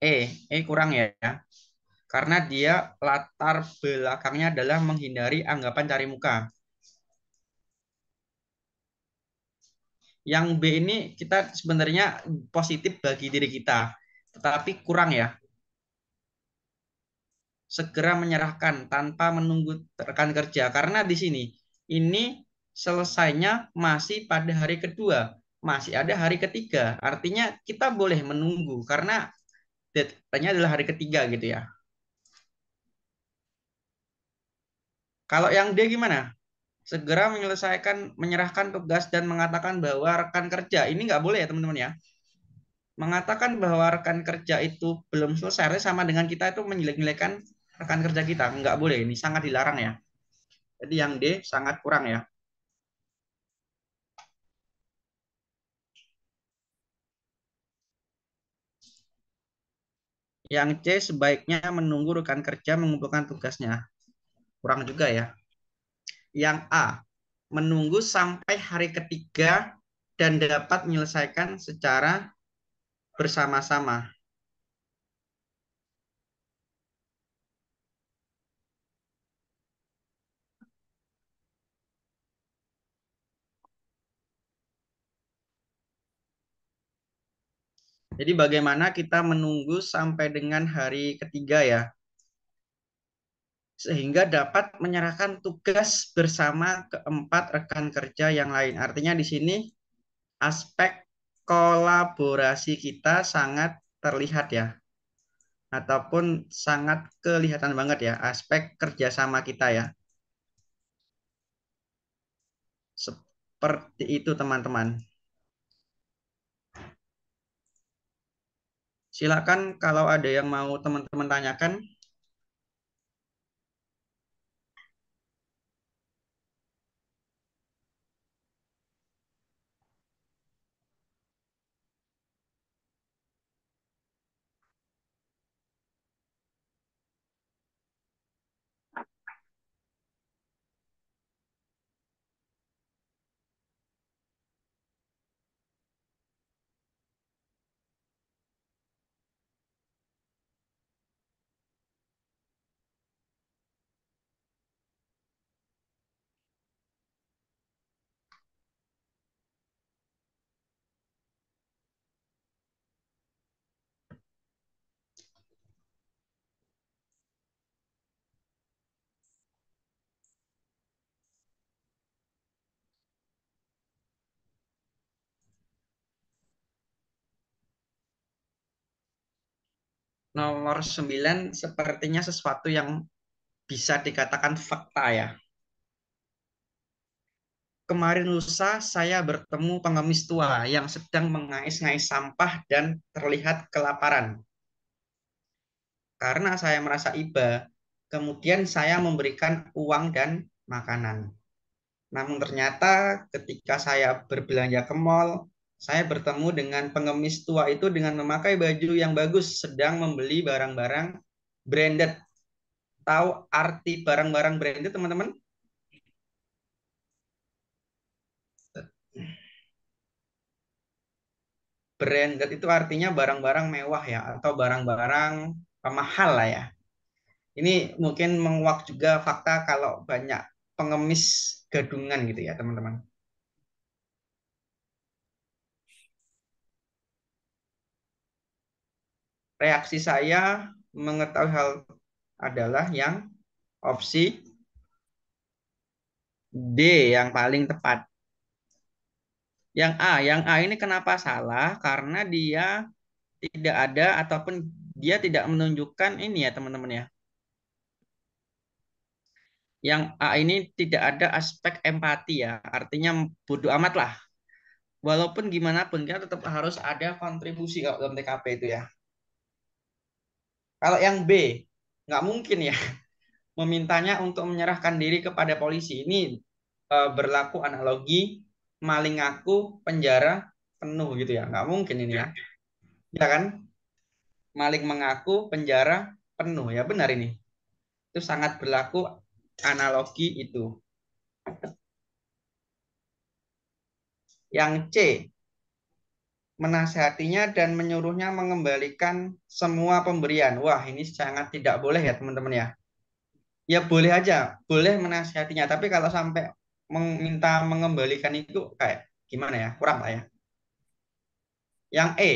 E kurang ya. Karena dia latar belakangnya adalah menghindari anggapan cari muka. Yang B ini kita sebenarnya positif bagi diri kita, tetapi kurang ya. Segera menyerahkan tanpa menunggu rekan kerja. Karena di sini, ini selesainya masih pada hari kedua. Masih ada hari ketiga. Artinya kita boleh menunggu karena deadline-nya adalah hari ketiga gitu ya. Kalau yang D gimana? Segera menyerahkan tugas dan mengatakan bahwa rekan kerja. Ini nggak boleh ya teman-teman ya. Mengatakan bahwa rekan kerja itu belum selesai sama dengan kita itu menjelek-jelekan rekan kerja kita. Nggak boleh, ini sangat dilarang ya. Jadi yang D sangat kurang ya. Yang C sebaiknya menunggu rekan kerja mengumpulkan tugasnya. Kurang juga ya. Yang A, menunggu sampai hari ketiga dan dapat menyelesaikan secara bersama-sama. Jadi bagaimana kita menunggu sampai dengan hari ketiga ya, sehingga dapat menyerahkan tugas bersama keempat rekan kerja yang lain. Artinya di sini aspek kolaborasi kita sangat terlihat ya, ataupun sangat kelihatan banget ya, aspek kerjasama kita ya. Seperti itu teman-teman. Silakan kalau ada yang mau teman-teman tanyakan. Nomor 9 sepertinya sesuatu yang bisa dikatakan fakta ya. Kemarin lusa saya bertemu pengemis tua yang sedang mengais-ngais sampah dan terlihat kelaparan. Karena saya merasa iba, kemudian saya memberikan uang dan makanan. Namun ternyata ketika saya berbelanja ke mall, saya bertemu dengan pengemis tua itu dengan memakai baju yang bagus, sedang membeli barang-barang branded. Tahu arti barang-barang branded, teman-teman? Branded itu artinya barang-barang mewah ya, atau barang-barang mahal lah ya. Ini mungkin menguak juga fakta kalau banyak pengemis gadungan gitu ya, teman-teman. Reaksi saya mengetahui hal adalah yang opsi D yang paling tepat. Yang A ini kenapa salah? Karena dia tidak ada ataupun dia tidak menunjukkan ini ya teman-teman ya. Yang A ini tidak ada aspek empati ya. Artinya bodoh amat lah. Walaupun gimana pun kita tetap harus ada kontribusi kalau dalam TKP itu ya. Kalau yang B, nggak mungkin ya memintanya untuk menyerahkan diri kepada polisi. Ini berlaku analogi maling ngaku penjara penuh gitu ya. Nggak mungkin ini ya. Ya kan? Maling mengaku penjara penuh ya, benar ini. Itu sangat berlaku analogi itu. Yang C, menasihatinya dan menyuruhnya mengembalikan semua pemberian. Wah, ini sangat tidak boleh ya teman-teman ya. Ya boleh aja, boleh menasihatinya. Tapi kalau sampai meminta mengembalikan itu kayak gimana ya, kurang lah ya. Yang E,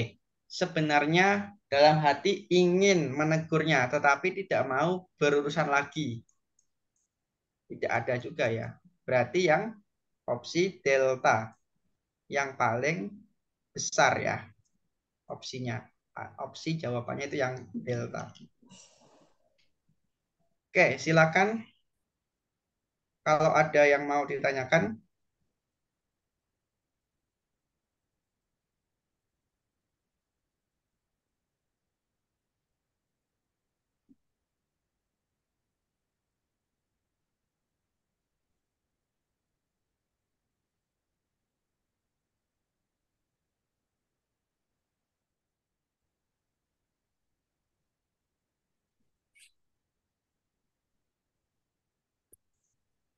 sebenarnya dalam hati ingin menegurnya, tetapi tidak mau berurusan lagi. Tidak ada juga ya. Berarti yang opsi delta yang paling besar ya opsinya. Opsi jawabannya itu yang delta. Oke, silakan kalau ada yang mau ditanyakan.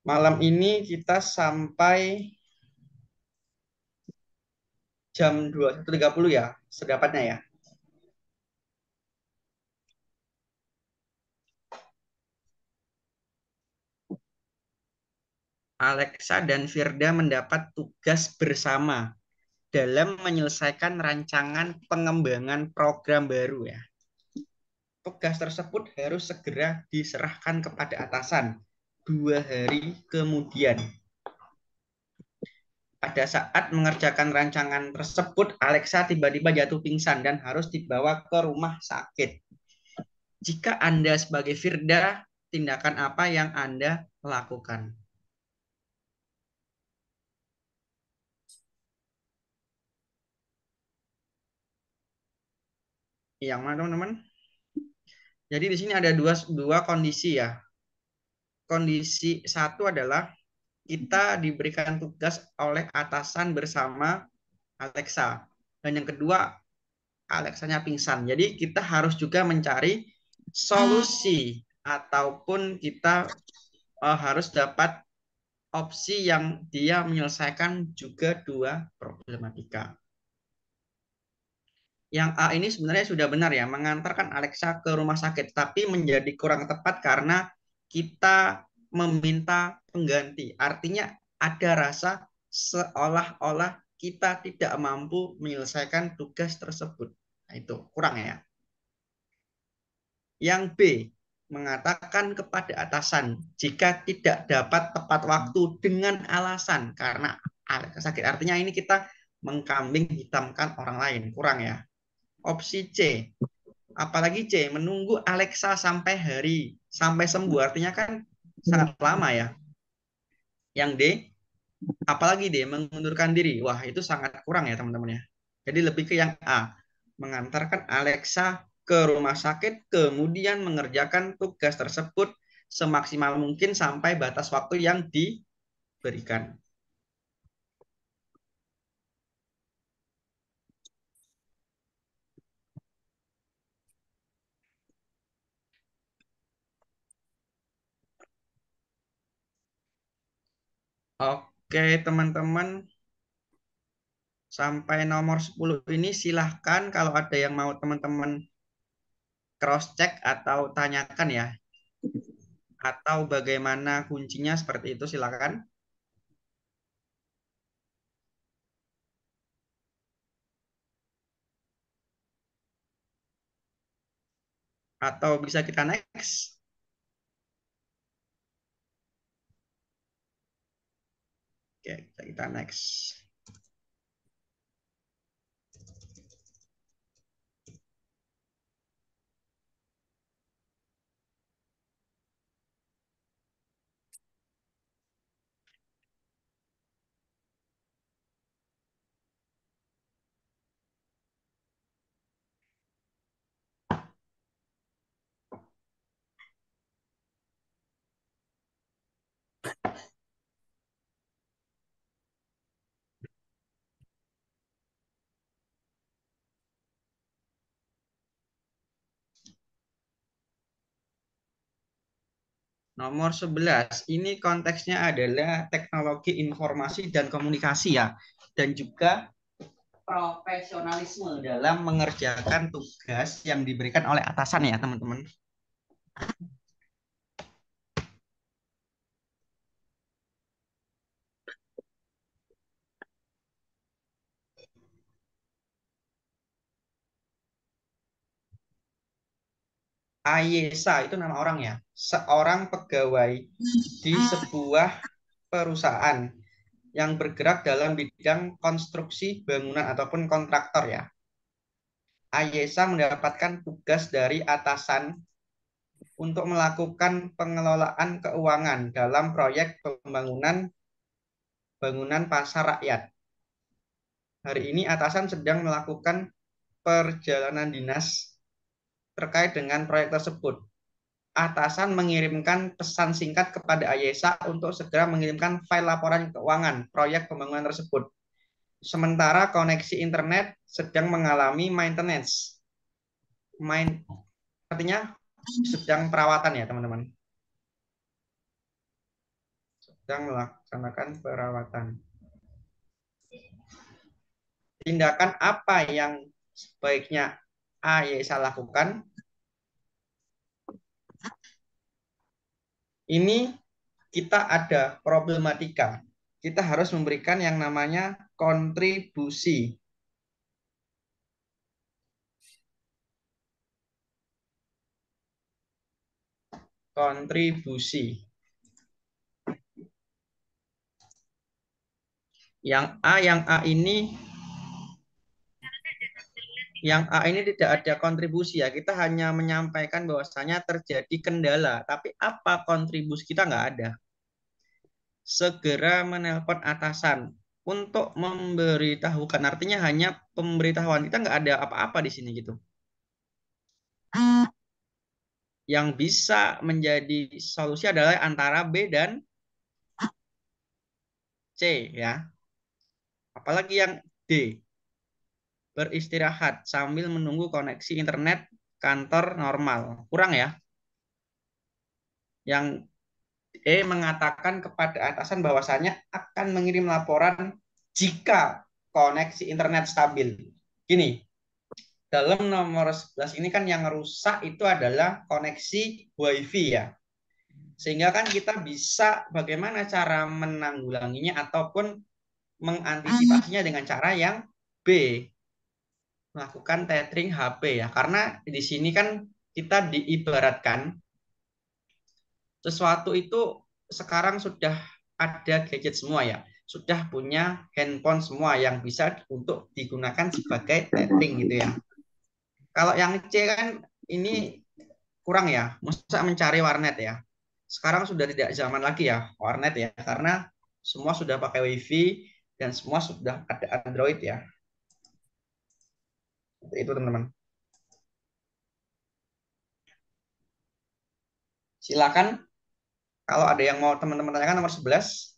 Malam ini kita sampai jam 21.30 ya, sedapatnya ya. Alexa dan Firda mendapat tugas bersama dalam menyelesaikan rancangan pengembangan program baru ya. Tugas tersebut harus segera diserahkan kepada atasan 2 hari kemudian. Pada saat mengerjakan rancangan tersebut, Alexa tiba-tiba jatuh pingsan dan harus dibawa ke rumah sakit. Jika Anda sebagai Firda, tindakan apa yang Anda lakukan? Yang mana teman-teman? Jadi di sini ada dua kondisi ya. Kondisi satu adalah kita diberikan tugas oleh atasan bersama Alexa. Dan yang kedua, Alexanya pingsan. Jadi kita harus juga mencari solusi ataupun kita harus dapat opsi yang dia menyelesaikan juga dua problematika. Yang A ini sebenarnya sudah benar ya, mengantarkan Alexa ke rumah sakit, tapi menjadi kurang tepat karena kita meminta pengganti. Artinya ada rasa seolah-olah kita tidak mampu menyelesaikan tugas tersebut. Nah, itu kurang ya. Yang B, mengatakan kepada atasan jika tidak dapat tepat waktu dengan alasan karena sakit. Artinya ini kita mengkambing hitamkan orang lain. Kurang ya. Opsi C, apalagi C, menunggu Alexa sampai sembuh, artinya kan sangat lama ya. Yang D, apalagi D, mengundurkan diri. Wah, itu sangat kurang ya teman-teman ya. Jadi lebih ke yang A, mengantarkan Alexa ke rumah sakit, kemudian mengerjakan tugas tersebut semaksimal mungkin sampai batas waktu yang diberikan. Oke, teman-teman. Sampai nomor 10 ini silahkan kalau ada yang mau teman-teman cross-check atau tanyakan ya. Atau bagaimana kuncinya seperti itu silahkan. Atau bisa kita next. Oke, kita next. Nomor 11, ini konteksnya adalah teknologi informasi dan komunikasi ya. Dan juga profesionalisme dalam mengerjakan tugas yang diberikan oleh atasan ya teman-teman. Ayesa itu nama orang ya, seorang pegawai di sebuah perusahaan yang bergerak dalam bidang konstruksi bangunan ataupun kontraktor ya. Ayesa mendapatkan tugas dari atasan untuk melakukan pengelolaan keuangan dalam proyek bangunan pasar rakyat. Hari ini atasan sedang melakukan perjalanan dinas terkait dengan proyek tersebut. Atasan mengirimkan pesan singkat kepada Ayesa untuk segera mengirimkan file laporan keuangan proyek pembangunan tersebut. Sementara koneksi internet sedang mengalami maintenance. Artinya sedang perawatan ya teman-teman. Sedang melaksanakan perawatan. Tindakan apa yang sebaiknya Ayesa lakukan? Ini kita ada problematika. Kita harus memberikan yang namanya kontribusi. Kontribusi. Yang A ini tidak ada kontribusi ya. Kita hanya menyampaikan bahwasanya terjadi kendala. Tapi apa kontribusi kita nggak ada. Segera menelpon atasan untuk memberitahukan. Artinya hanya pemberitahuan. Kita nggak ada apa-apa di sini gitu. Yang bisa menjadi solusi adalah antara B dan C ya. Apalagi yang D. Beristirahat sambil menunggu koneksi internet kantor normal. Kurang ya. Yang E mengatakan kepada atasan bahwasanya akan mengirim laporan jika koneksi internet stabil. Gini, dalam nomor 11 ini kan yang rusak itu adalah koneksi WiFi ya. Sehingga kan kita bisa bagaimana cara menanggulanginya ataupun mengantisipasinya dengan cara yang B, melakukan tethering HP ya. Karena di sini kan kita diibaratkan sesuatu itu sekarang sudah ada gadget semua ya. Sudah punya handphone semua yang bisa untuk digunakan sebagai tethering gitu ya. Kalau yang C kan ini kurang ya, masa mencari warnet ya. Sekarang sudah tidak zaman lagi ya warnet ya, karena semua sudah pakai WiFi dan semua sudah ada Android ya. Itu teman-teman. Silakan Kalau ada yang mau teman-teman tanyakan nomor 11.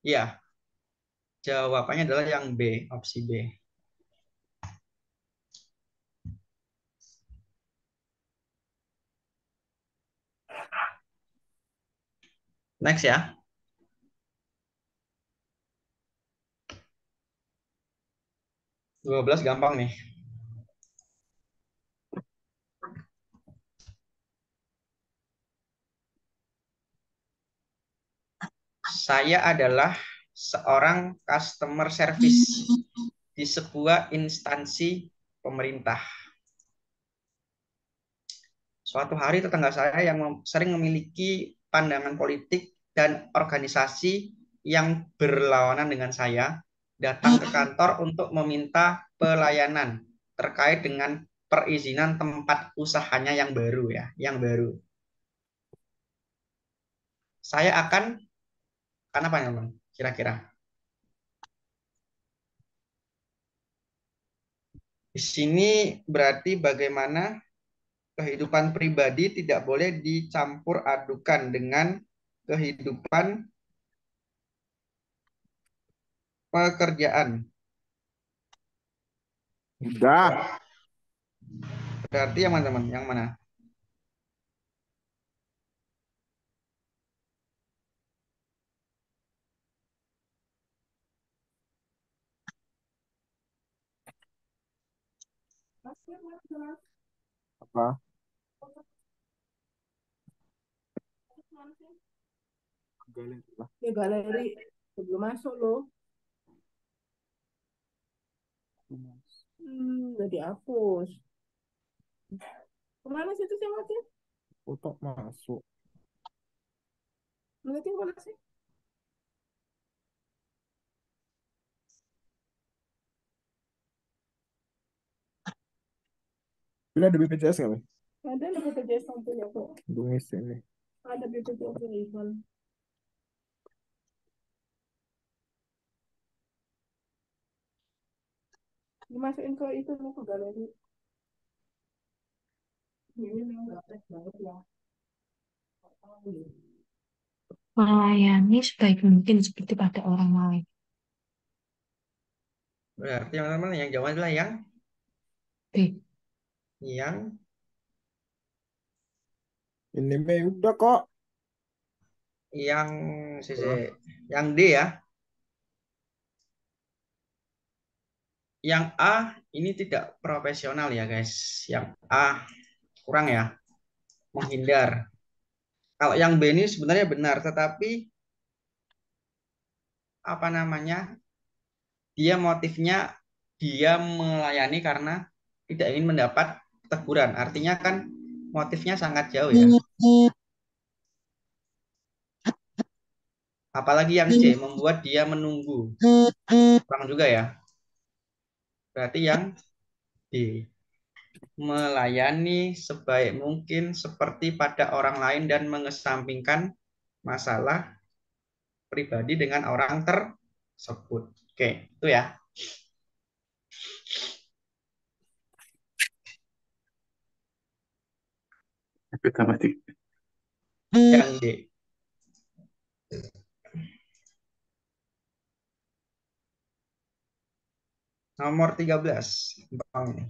Ya, jawabannya adalah yang B, opsi B. Next ya. Dua belas gampang nih. Saya adalah seorang customer service di sebuah instansi pemerintah. Suatu hari tetangga saya yang sering memiliki pandangan politik dan organisasi yang berlawanan dengan saya datang ke kantor untuk meminta pelayanan terkait dengan perizinan tempat usahanya yang baru ya, yang baru. Saya akan apa ya, Bang? Kira-kira. Di sini berarti bagaimana kehidupan pribadi tidak boleh dicampur adukan dengan kehidupan pekerjaan. Udah. Berarti yang mana, teman? Yang mana? Apa? Galeri lah. Ya galeri sebelum masuk loh. Udah dihapus. Kemana sih itu saya mati? Foto masuk. Nanti kemana sih? Ini ada BPJS nggak, Bang? Ada BPJS sampulnya kok. Gue ngisi nih. Ada BPJS event. Dimasukin ke itu ke galeri. Ini memang nggak tes banget ya. Melayani sebaik mungkin seperti pada orang lain. Berarti teman-teman yang jawab adalah yang B. Yang Ini Mei udah kok. yang yang D ya. Yang A ini tidak profesional ya guys. Yang A kurang ya, menghindar. Kalau yang B ini sebenarnya benar, tetapi apa namanya? Dia motifnya dia melayani karena tidak ingin mendapat teguran. Artinya kan motifnya sangat jauh ya. Apalagi yang C membuat dia menunggu. Kurang juga ya. Berarti yang D. Melayani sebaik mungkin seperti pada orang lain dan mengesampingkan masalah pribadi dengan orang tersebut. Oke, itu ya. Yang D. Nomor 13. Gampang ini.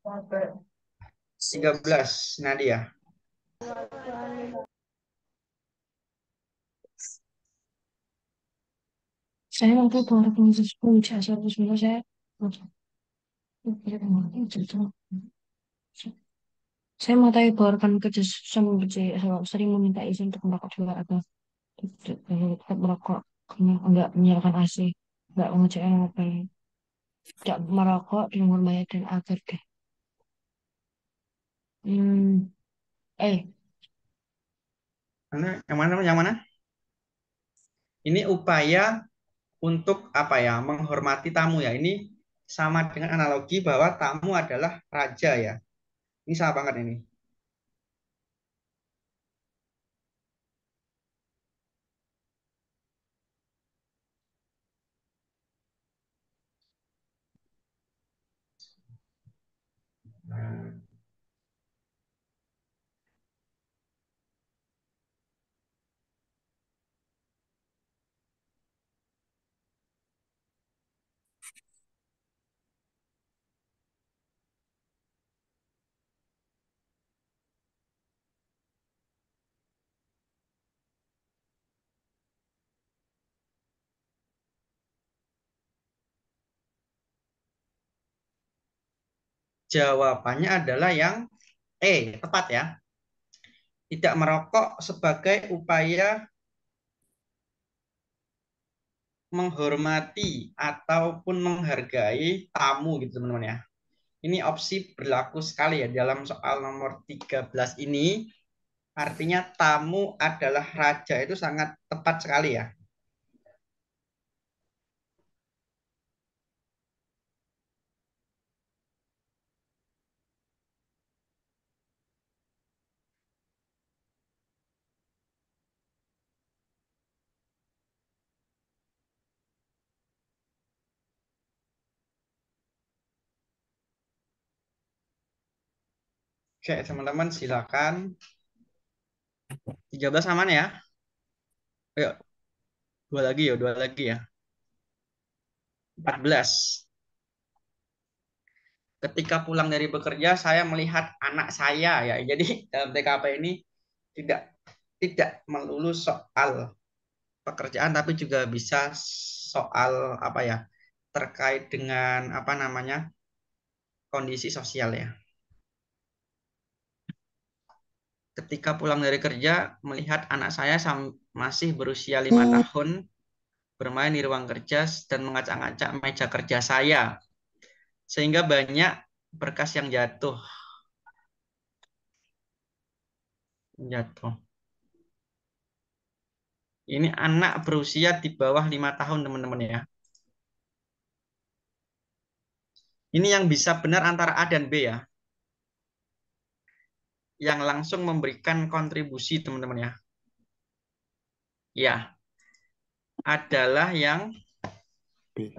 Sampai 13. Nadia. Saya waktu baru proses jasa sebenarnya saya Saya mau tanya bahwa rekan kerja sama kerja sering meminta izin untuk merokok juga atau tetap merokok karena enggak menyalakan AC, enggak mengecek apa, tidak merokok di luar bayar dan agar deh. Hmm, eh, Yang mana? Yang mana? Ini upaya untuk apa ya? Menghormati tamu ya. Ini sama dengan analogi bahwa tamu adalah raja ya. Ini sama banget ini. Jawabannya adalah yang tepat ya. Tidak merokok sebagai upaya menghormati ataupun menghargai tamu gitu teman-teman ya. Ini opsi berlaku sekali ya dalam soal nomor 13 ini. Artinya tamu adalah raja itu sangat tepat sekali ya. Oke, teman-teman silakan. 13 aman ya? Ayo, dua lagi ya. 14. Ketika pulang dari bekerja, saya melihat anak saya ya. Jadi dalam TKP ini tidak tidak melulu soal pekerjaan, tapi juga bisa soal apa ya? Terkait dengan apa namanya? Kondisi sosial ya. Ketika pulang dari kerja, melihat anak saya masih berusia 5 tahun bermain di ruang kerja dan mengacak-acak meja kerja saya, sehingga banyak berkas yang jatuh. Ini anak berusia di bawah 5 tahun, teman-teman ya. Ini yang bisa benar antara A dan B ya. Yang langsung memberikan kontribusi, teman-teman ya. Ya, adalah yang B.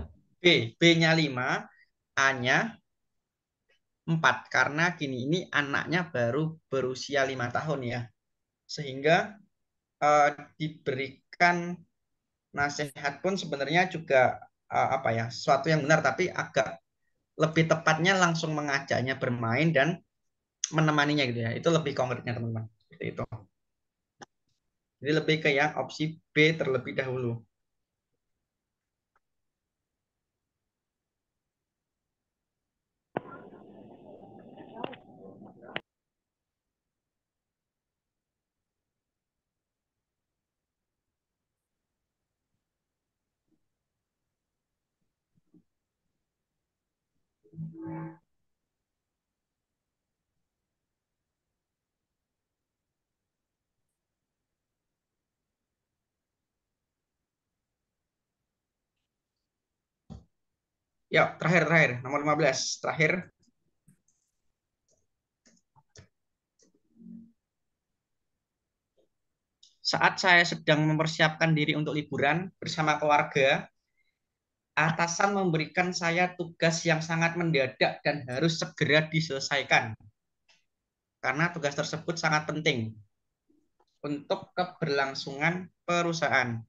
B-nya 5, A-nya 4. Karena gini, ini anaknya baru berusia 5 tahun ya. Sehingga diberikan nasihat pun sebenarnya juga apa ya, sesuatu yang benar, tapi agak lebih tepatnya langsung mengajaknya bermain dan menemaninya gitu ya. Itu lebih konkretnya teman-teman. Seperti itu. Jadi lebih ke yang opsi B terlebih dahulu. Ya, terakhir nomor 15. Terakhir. Saat saya sedang mempersiapkan diri untuk liburan bersama keluarga, atasan memberikan saya tugas yang sangat mendadak dan harus segera diselesaikan. Karena tugas tersebut sangat penting untuk keberlangsungan perusahaan.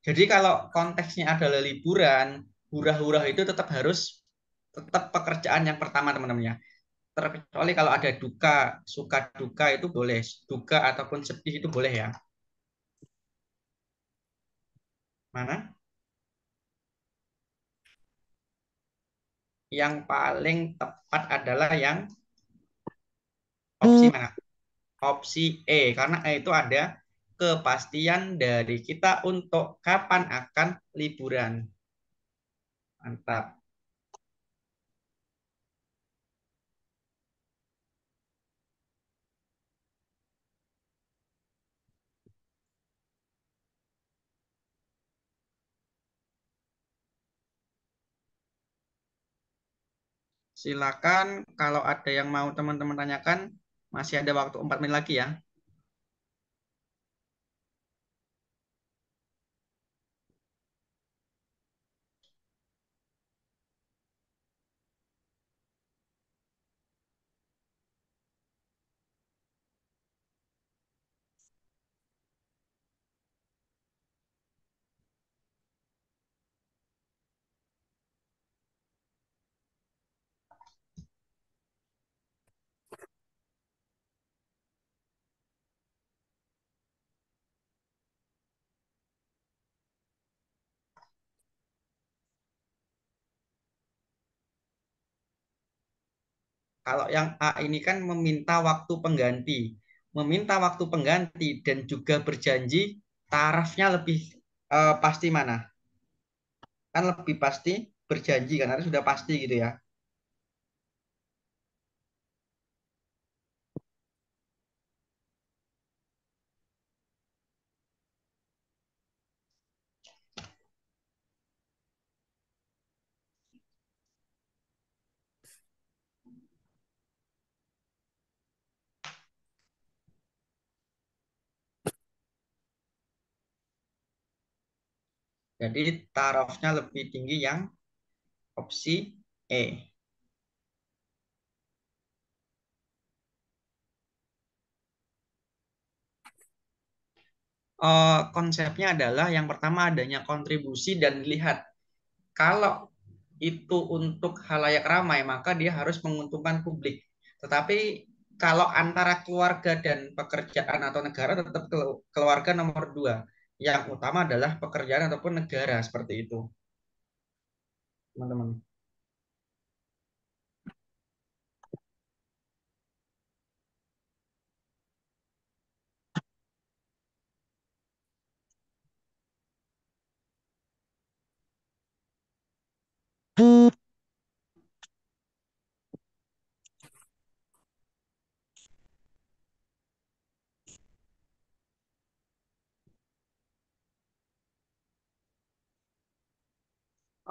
Jadi kalau konteksnya adalah liburan, hura-hura itu tetap pekerjaan yang pertama teman-teman ya. Terkecuali kalau ada duka, suka duka itu boleh, duka ataupun sedih itu boleh ya. Mana? Yang paling tepat adalah yang opsi mana? Opsi E, karena E itu ada kepastian dari kita untuk kapan akan liburan. Mantap. Silakan kalau ada yang mau teman-teman tanyakan, masih ada waktu 4 menit lagi ya. Kalau yang A ini kan meminta waktu pengganti. Meminta waktu pengganti dan juga berjanji tarafnya lebih pasti mana? Kan lebih pasti berjanji kan, harus sudah pasti gitu ya. Jadi tarafnya lebih tinggi yang opsi E. Konsepnya adalah yang pertama adanya kontribusi dan lihat kalau itu untuk halayak ramai maka dia harus menguntungkan publik. Tetapi kalau antara keluarga dan pekerjaan atau negara tetap keluarga nomor dua. Yang utama adalah pekerjaan ataupun negara seperti itu, teman-teman.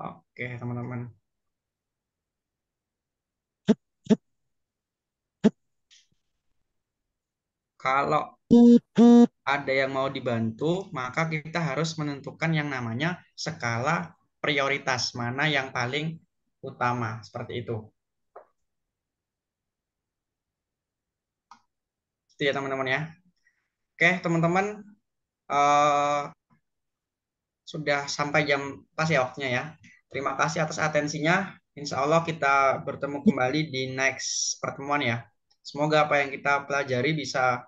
Oke, teman-teman. Kalau ada yang mau dibantu, maka kita harus menentukan yang namanya skala prioritas, mana yang paling utama, seperti itu. Itu ya teman-teman ya. Oke, teman-teman, sudah sampai jam pas ya waktunya ya. Terima kasih atas atensinya. Insya Allah kita bertemu kembali di next pertemuan ya. Semoga apa yang kita pelajari bisa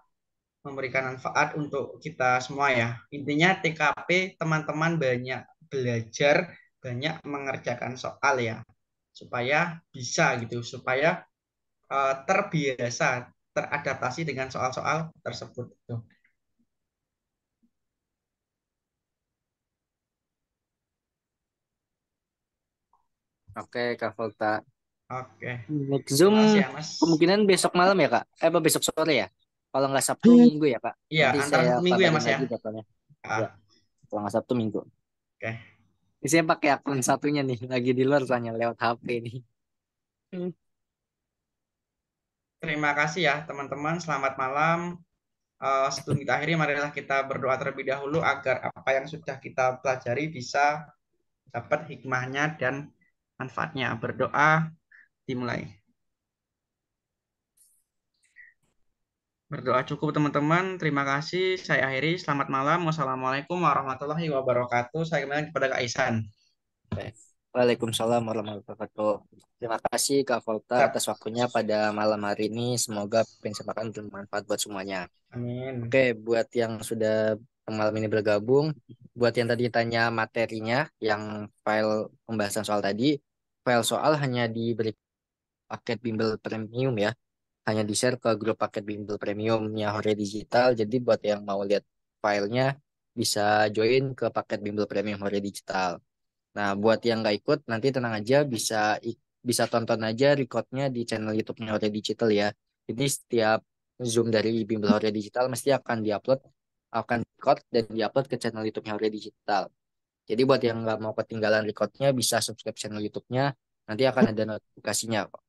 memberikan manfaat untuk kita semua ya. Intinya TKP teman-teman banyak belajar, banyak mengerjakan soal ya. Supaya bisa gitu, supaya terbiasa, teradaptasi dengan soal-soal tersebut. Tuh. Oke, Kak Volta. Oke. Next Zoom Terima kasih ya, Mas. kemungkinan besok malam ya, Kak? Apa besok sore ya? Kalau nggak Sabtu Minggu ya, Kak? Iya, Nanti antara saya Sabtu Minggu ya, kabarin Mas ya. lagi jadwalnya. Ya, Ah, kalau nggak Sabtu Minggu. oke. Ini saya pakai akun satunya nih, lagi di luar soalnya lewat HP nih. Terima kasih ya, teman-teman. Selamat malam. Sebelum kita akhiri, marilah kita berdoa terlebih dahulu agar apa yang sudah kita pelajari bisa dapat hikmahnya dan manfaatnya. Berdoa dimulai. Berdoa cukup teman-teman. Terima kasih. Saya akhiri. Selamat malam. Wassalamualaikum warahmatullahi wabarakatuh. Saya kembali kepada Kak Ihsan. Waalaikumsalam warahmatullahi wabarakatuh. Terima kasih Kak Volta atas waktunya pada malam hari ini. Semoga pencapaian bermanfaat buat semuanya. Amin. Oke, buat yang sudah malam ini bergabung, buat yang tadi tanya materinya, yang file pembahasan soal tadi, file soal hanya diberi paket bimbel premium ya. Hanya di-share ke grup paket bimbel premiumnya Hore Digital. Jadi buat yang mau lihat filenya bisa join ke paket bimbel premium Hore Digital. Nah, buat yang nggak ikut, nanti tenang aja bisa tonton aja recordnya di channel YouTube-nya Hore Digital ya. Jadi setiap Zoom dari Bimbel Hore Digital mesti akan record dan diupload ke channel YouTube-nya Hore Digital. Jadi buat yang nggak mau ketinggalan recordnya bisa subscribe channel YouTube-nya, nanti akan ada notifikasinya kok.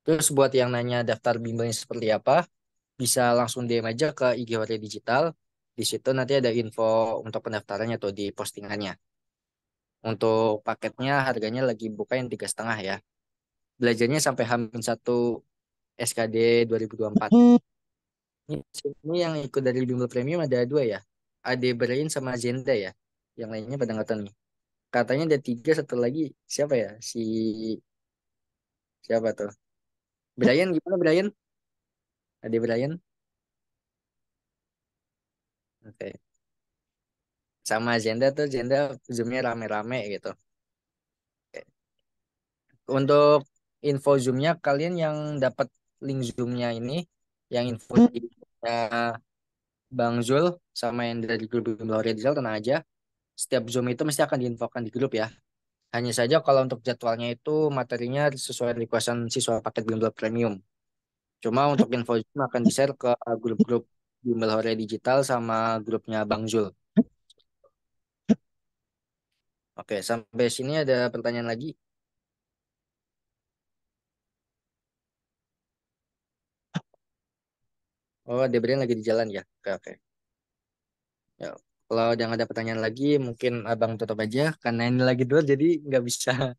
Terus buat yang nanya daftar bimbelnya seperti apa, bisa langsung DM aja ke IG Hore Digital. Di situ nanti ada info untuk pendaftarannya tuh di postingannya. Untuk paketnya harganya lagi buka yang 3,5 ya. Belajarnya sampai H-1 SKD 2024. Ini yang ikut dari Bimbel Premium ada 2 ya. Ade Brain sama Zenda ya. Yang lainnya pada nggak tahu nih. Katanya ada 3, satu lagi siapa ya? Siapa tuh? Brian gimana Brian? Ade Brian? Oke. Sama Zenda Zoom-nya rame-rame gitu. Oke. Untuk info Zoom-nya kalian yang dapat link Zoom-nya ini, yang info di Bang Zul sama yang dari grup Bimbel Rizal tenang aja. Setiap Zoom itu mesti akan diinfokan di grup ya. Hanya saja kalau untuk jadwalnya itu materinya sesuai requestan siswa paket Bimbel Premium. Cuma untuk info Zoom akan di-share ke grup-grup Bimbel Hore Digital sama grupnya Bang Zul. Oke, sampai sini ada pertanyaan lagi. Oh, Debrian lagi di jalan ya. Oke, oke. Ya, kalau udah nggak ada pertanyaan lagi, mungkin abang tutup aja karena ini lagi dua jadi nggak bisa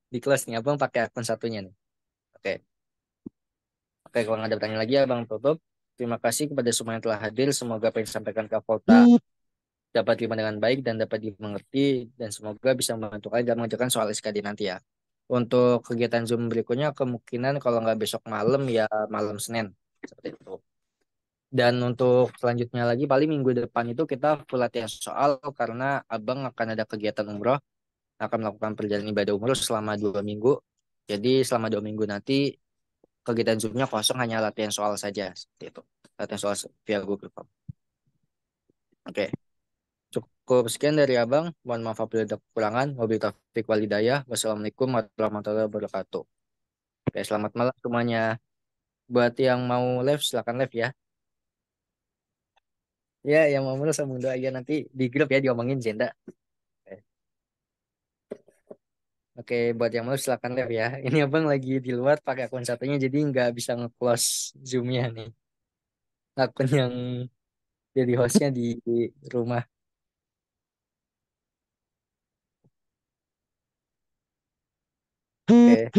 di kelas nih. Abang pakai akun satunya nih. Oke, oke. Kalau nggak ada pertanyaan lagi, abang tutup. Terima kasih kepada semua yang telah hadir. Semoga apa yang disampaikan Kak Volta dapat diterima dengan baik dan dapat dimengerti dan semoga bisa membantu kalian dalam mengerjakan soal SKD nanti ya. Untuk kegiatan Zoom berikutnya kemungkinan kalau nggak besok malam ya malam Senin seperti itu. Dan untuk selanjutnya lagi paling minggu depan itu kita full latihan soal karena abang akan ada kegiatan umroh, akan melakukan perjalanan ibadah umroh selama 2 minggu. Jadi selama 2 minggu nanti kegiatan Zoom-nya kosong hanya latihan soal saja seperti itu. Latihan soal via Google Form. Oke, cukup sekian dari abang. Mohon maaf apabila ada kekurangan. Wabillahi taufiq wal hidayah. Wassalamualaikum warahmatullahi wabarakatuh. Oke, selamat malam semuanya. Buat yang mau live silakan live ya. Ya, yang mau mulai sama doa ya nanti di grup ya diomongin Zenda. Oke. Oke, buat yang mau silakan live ya. Ini abang lagi di luar pakai akun satunya jadi nggak bisa nge-close Zoom-nya nih. Akun yang jadi hostnya di rumah. Oke,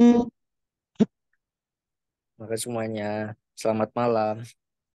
maka semuanya selamat malam.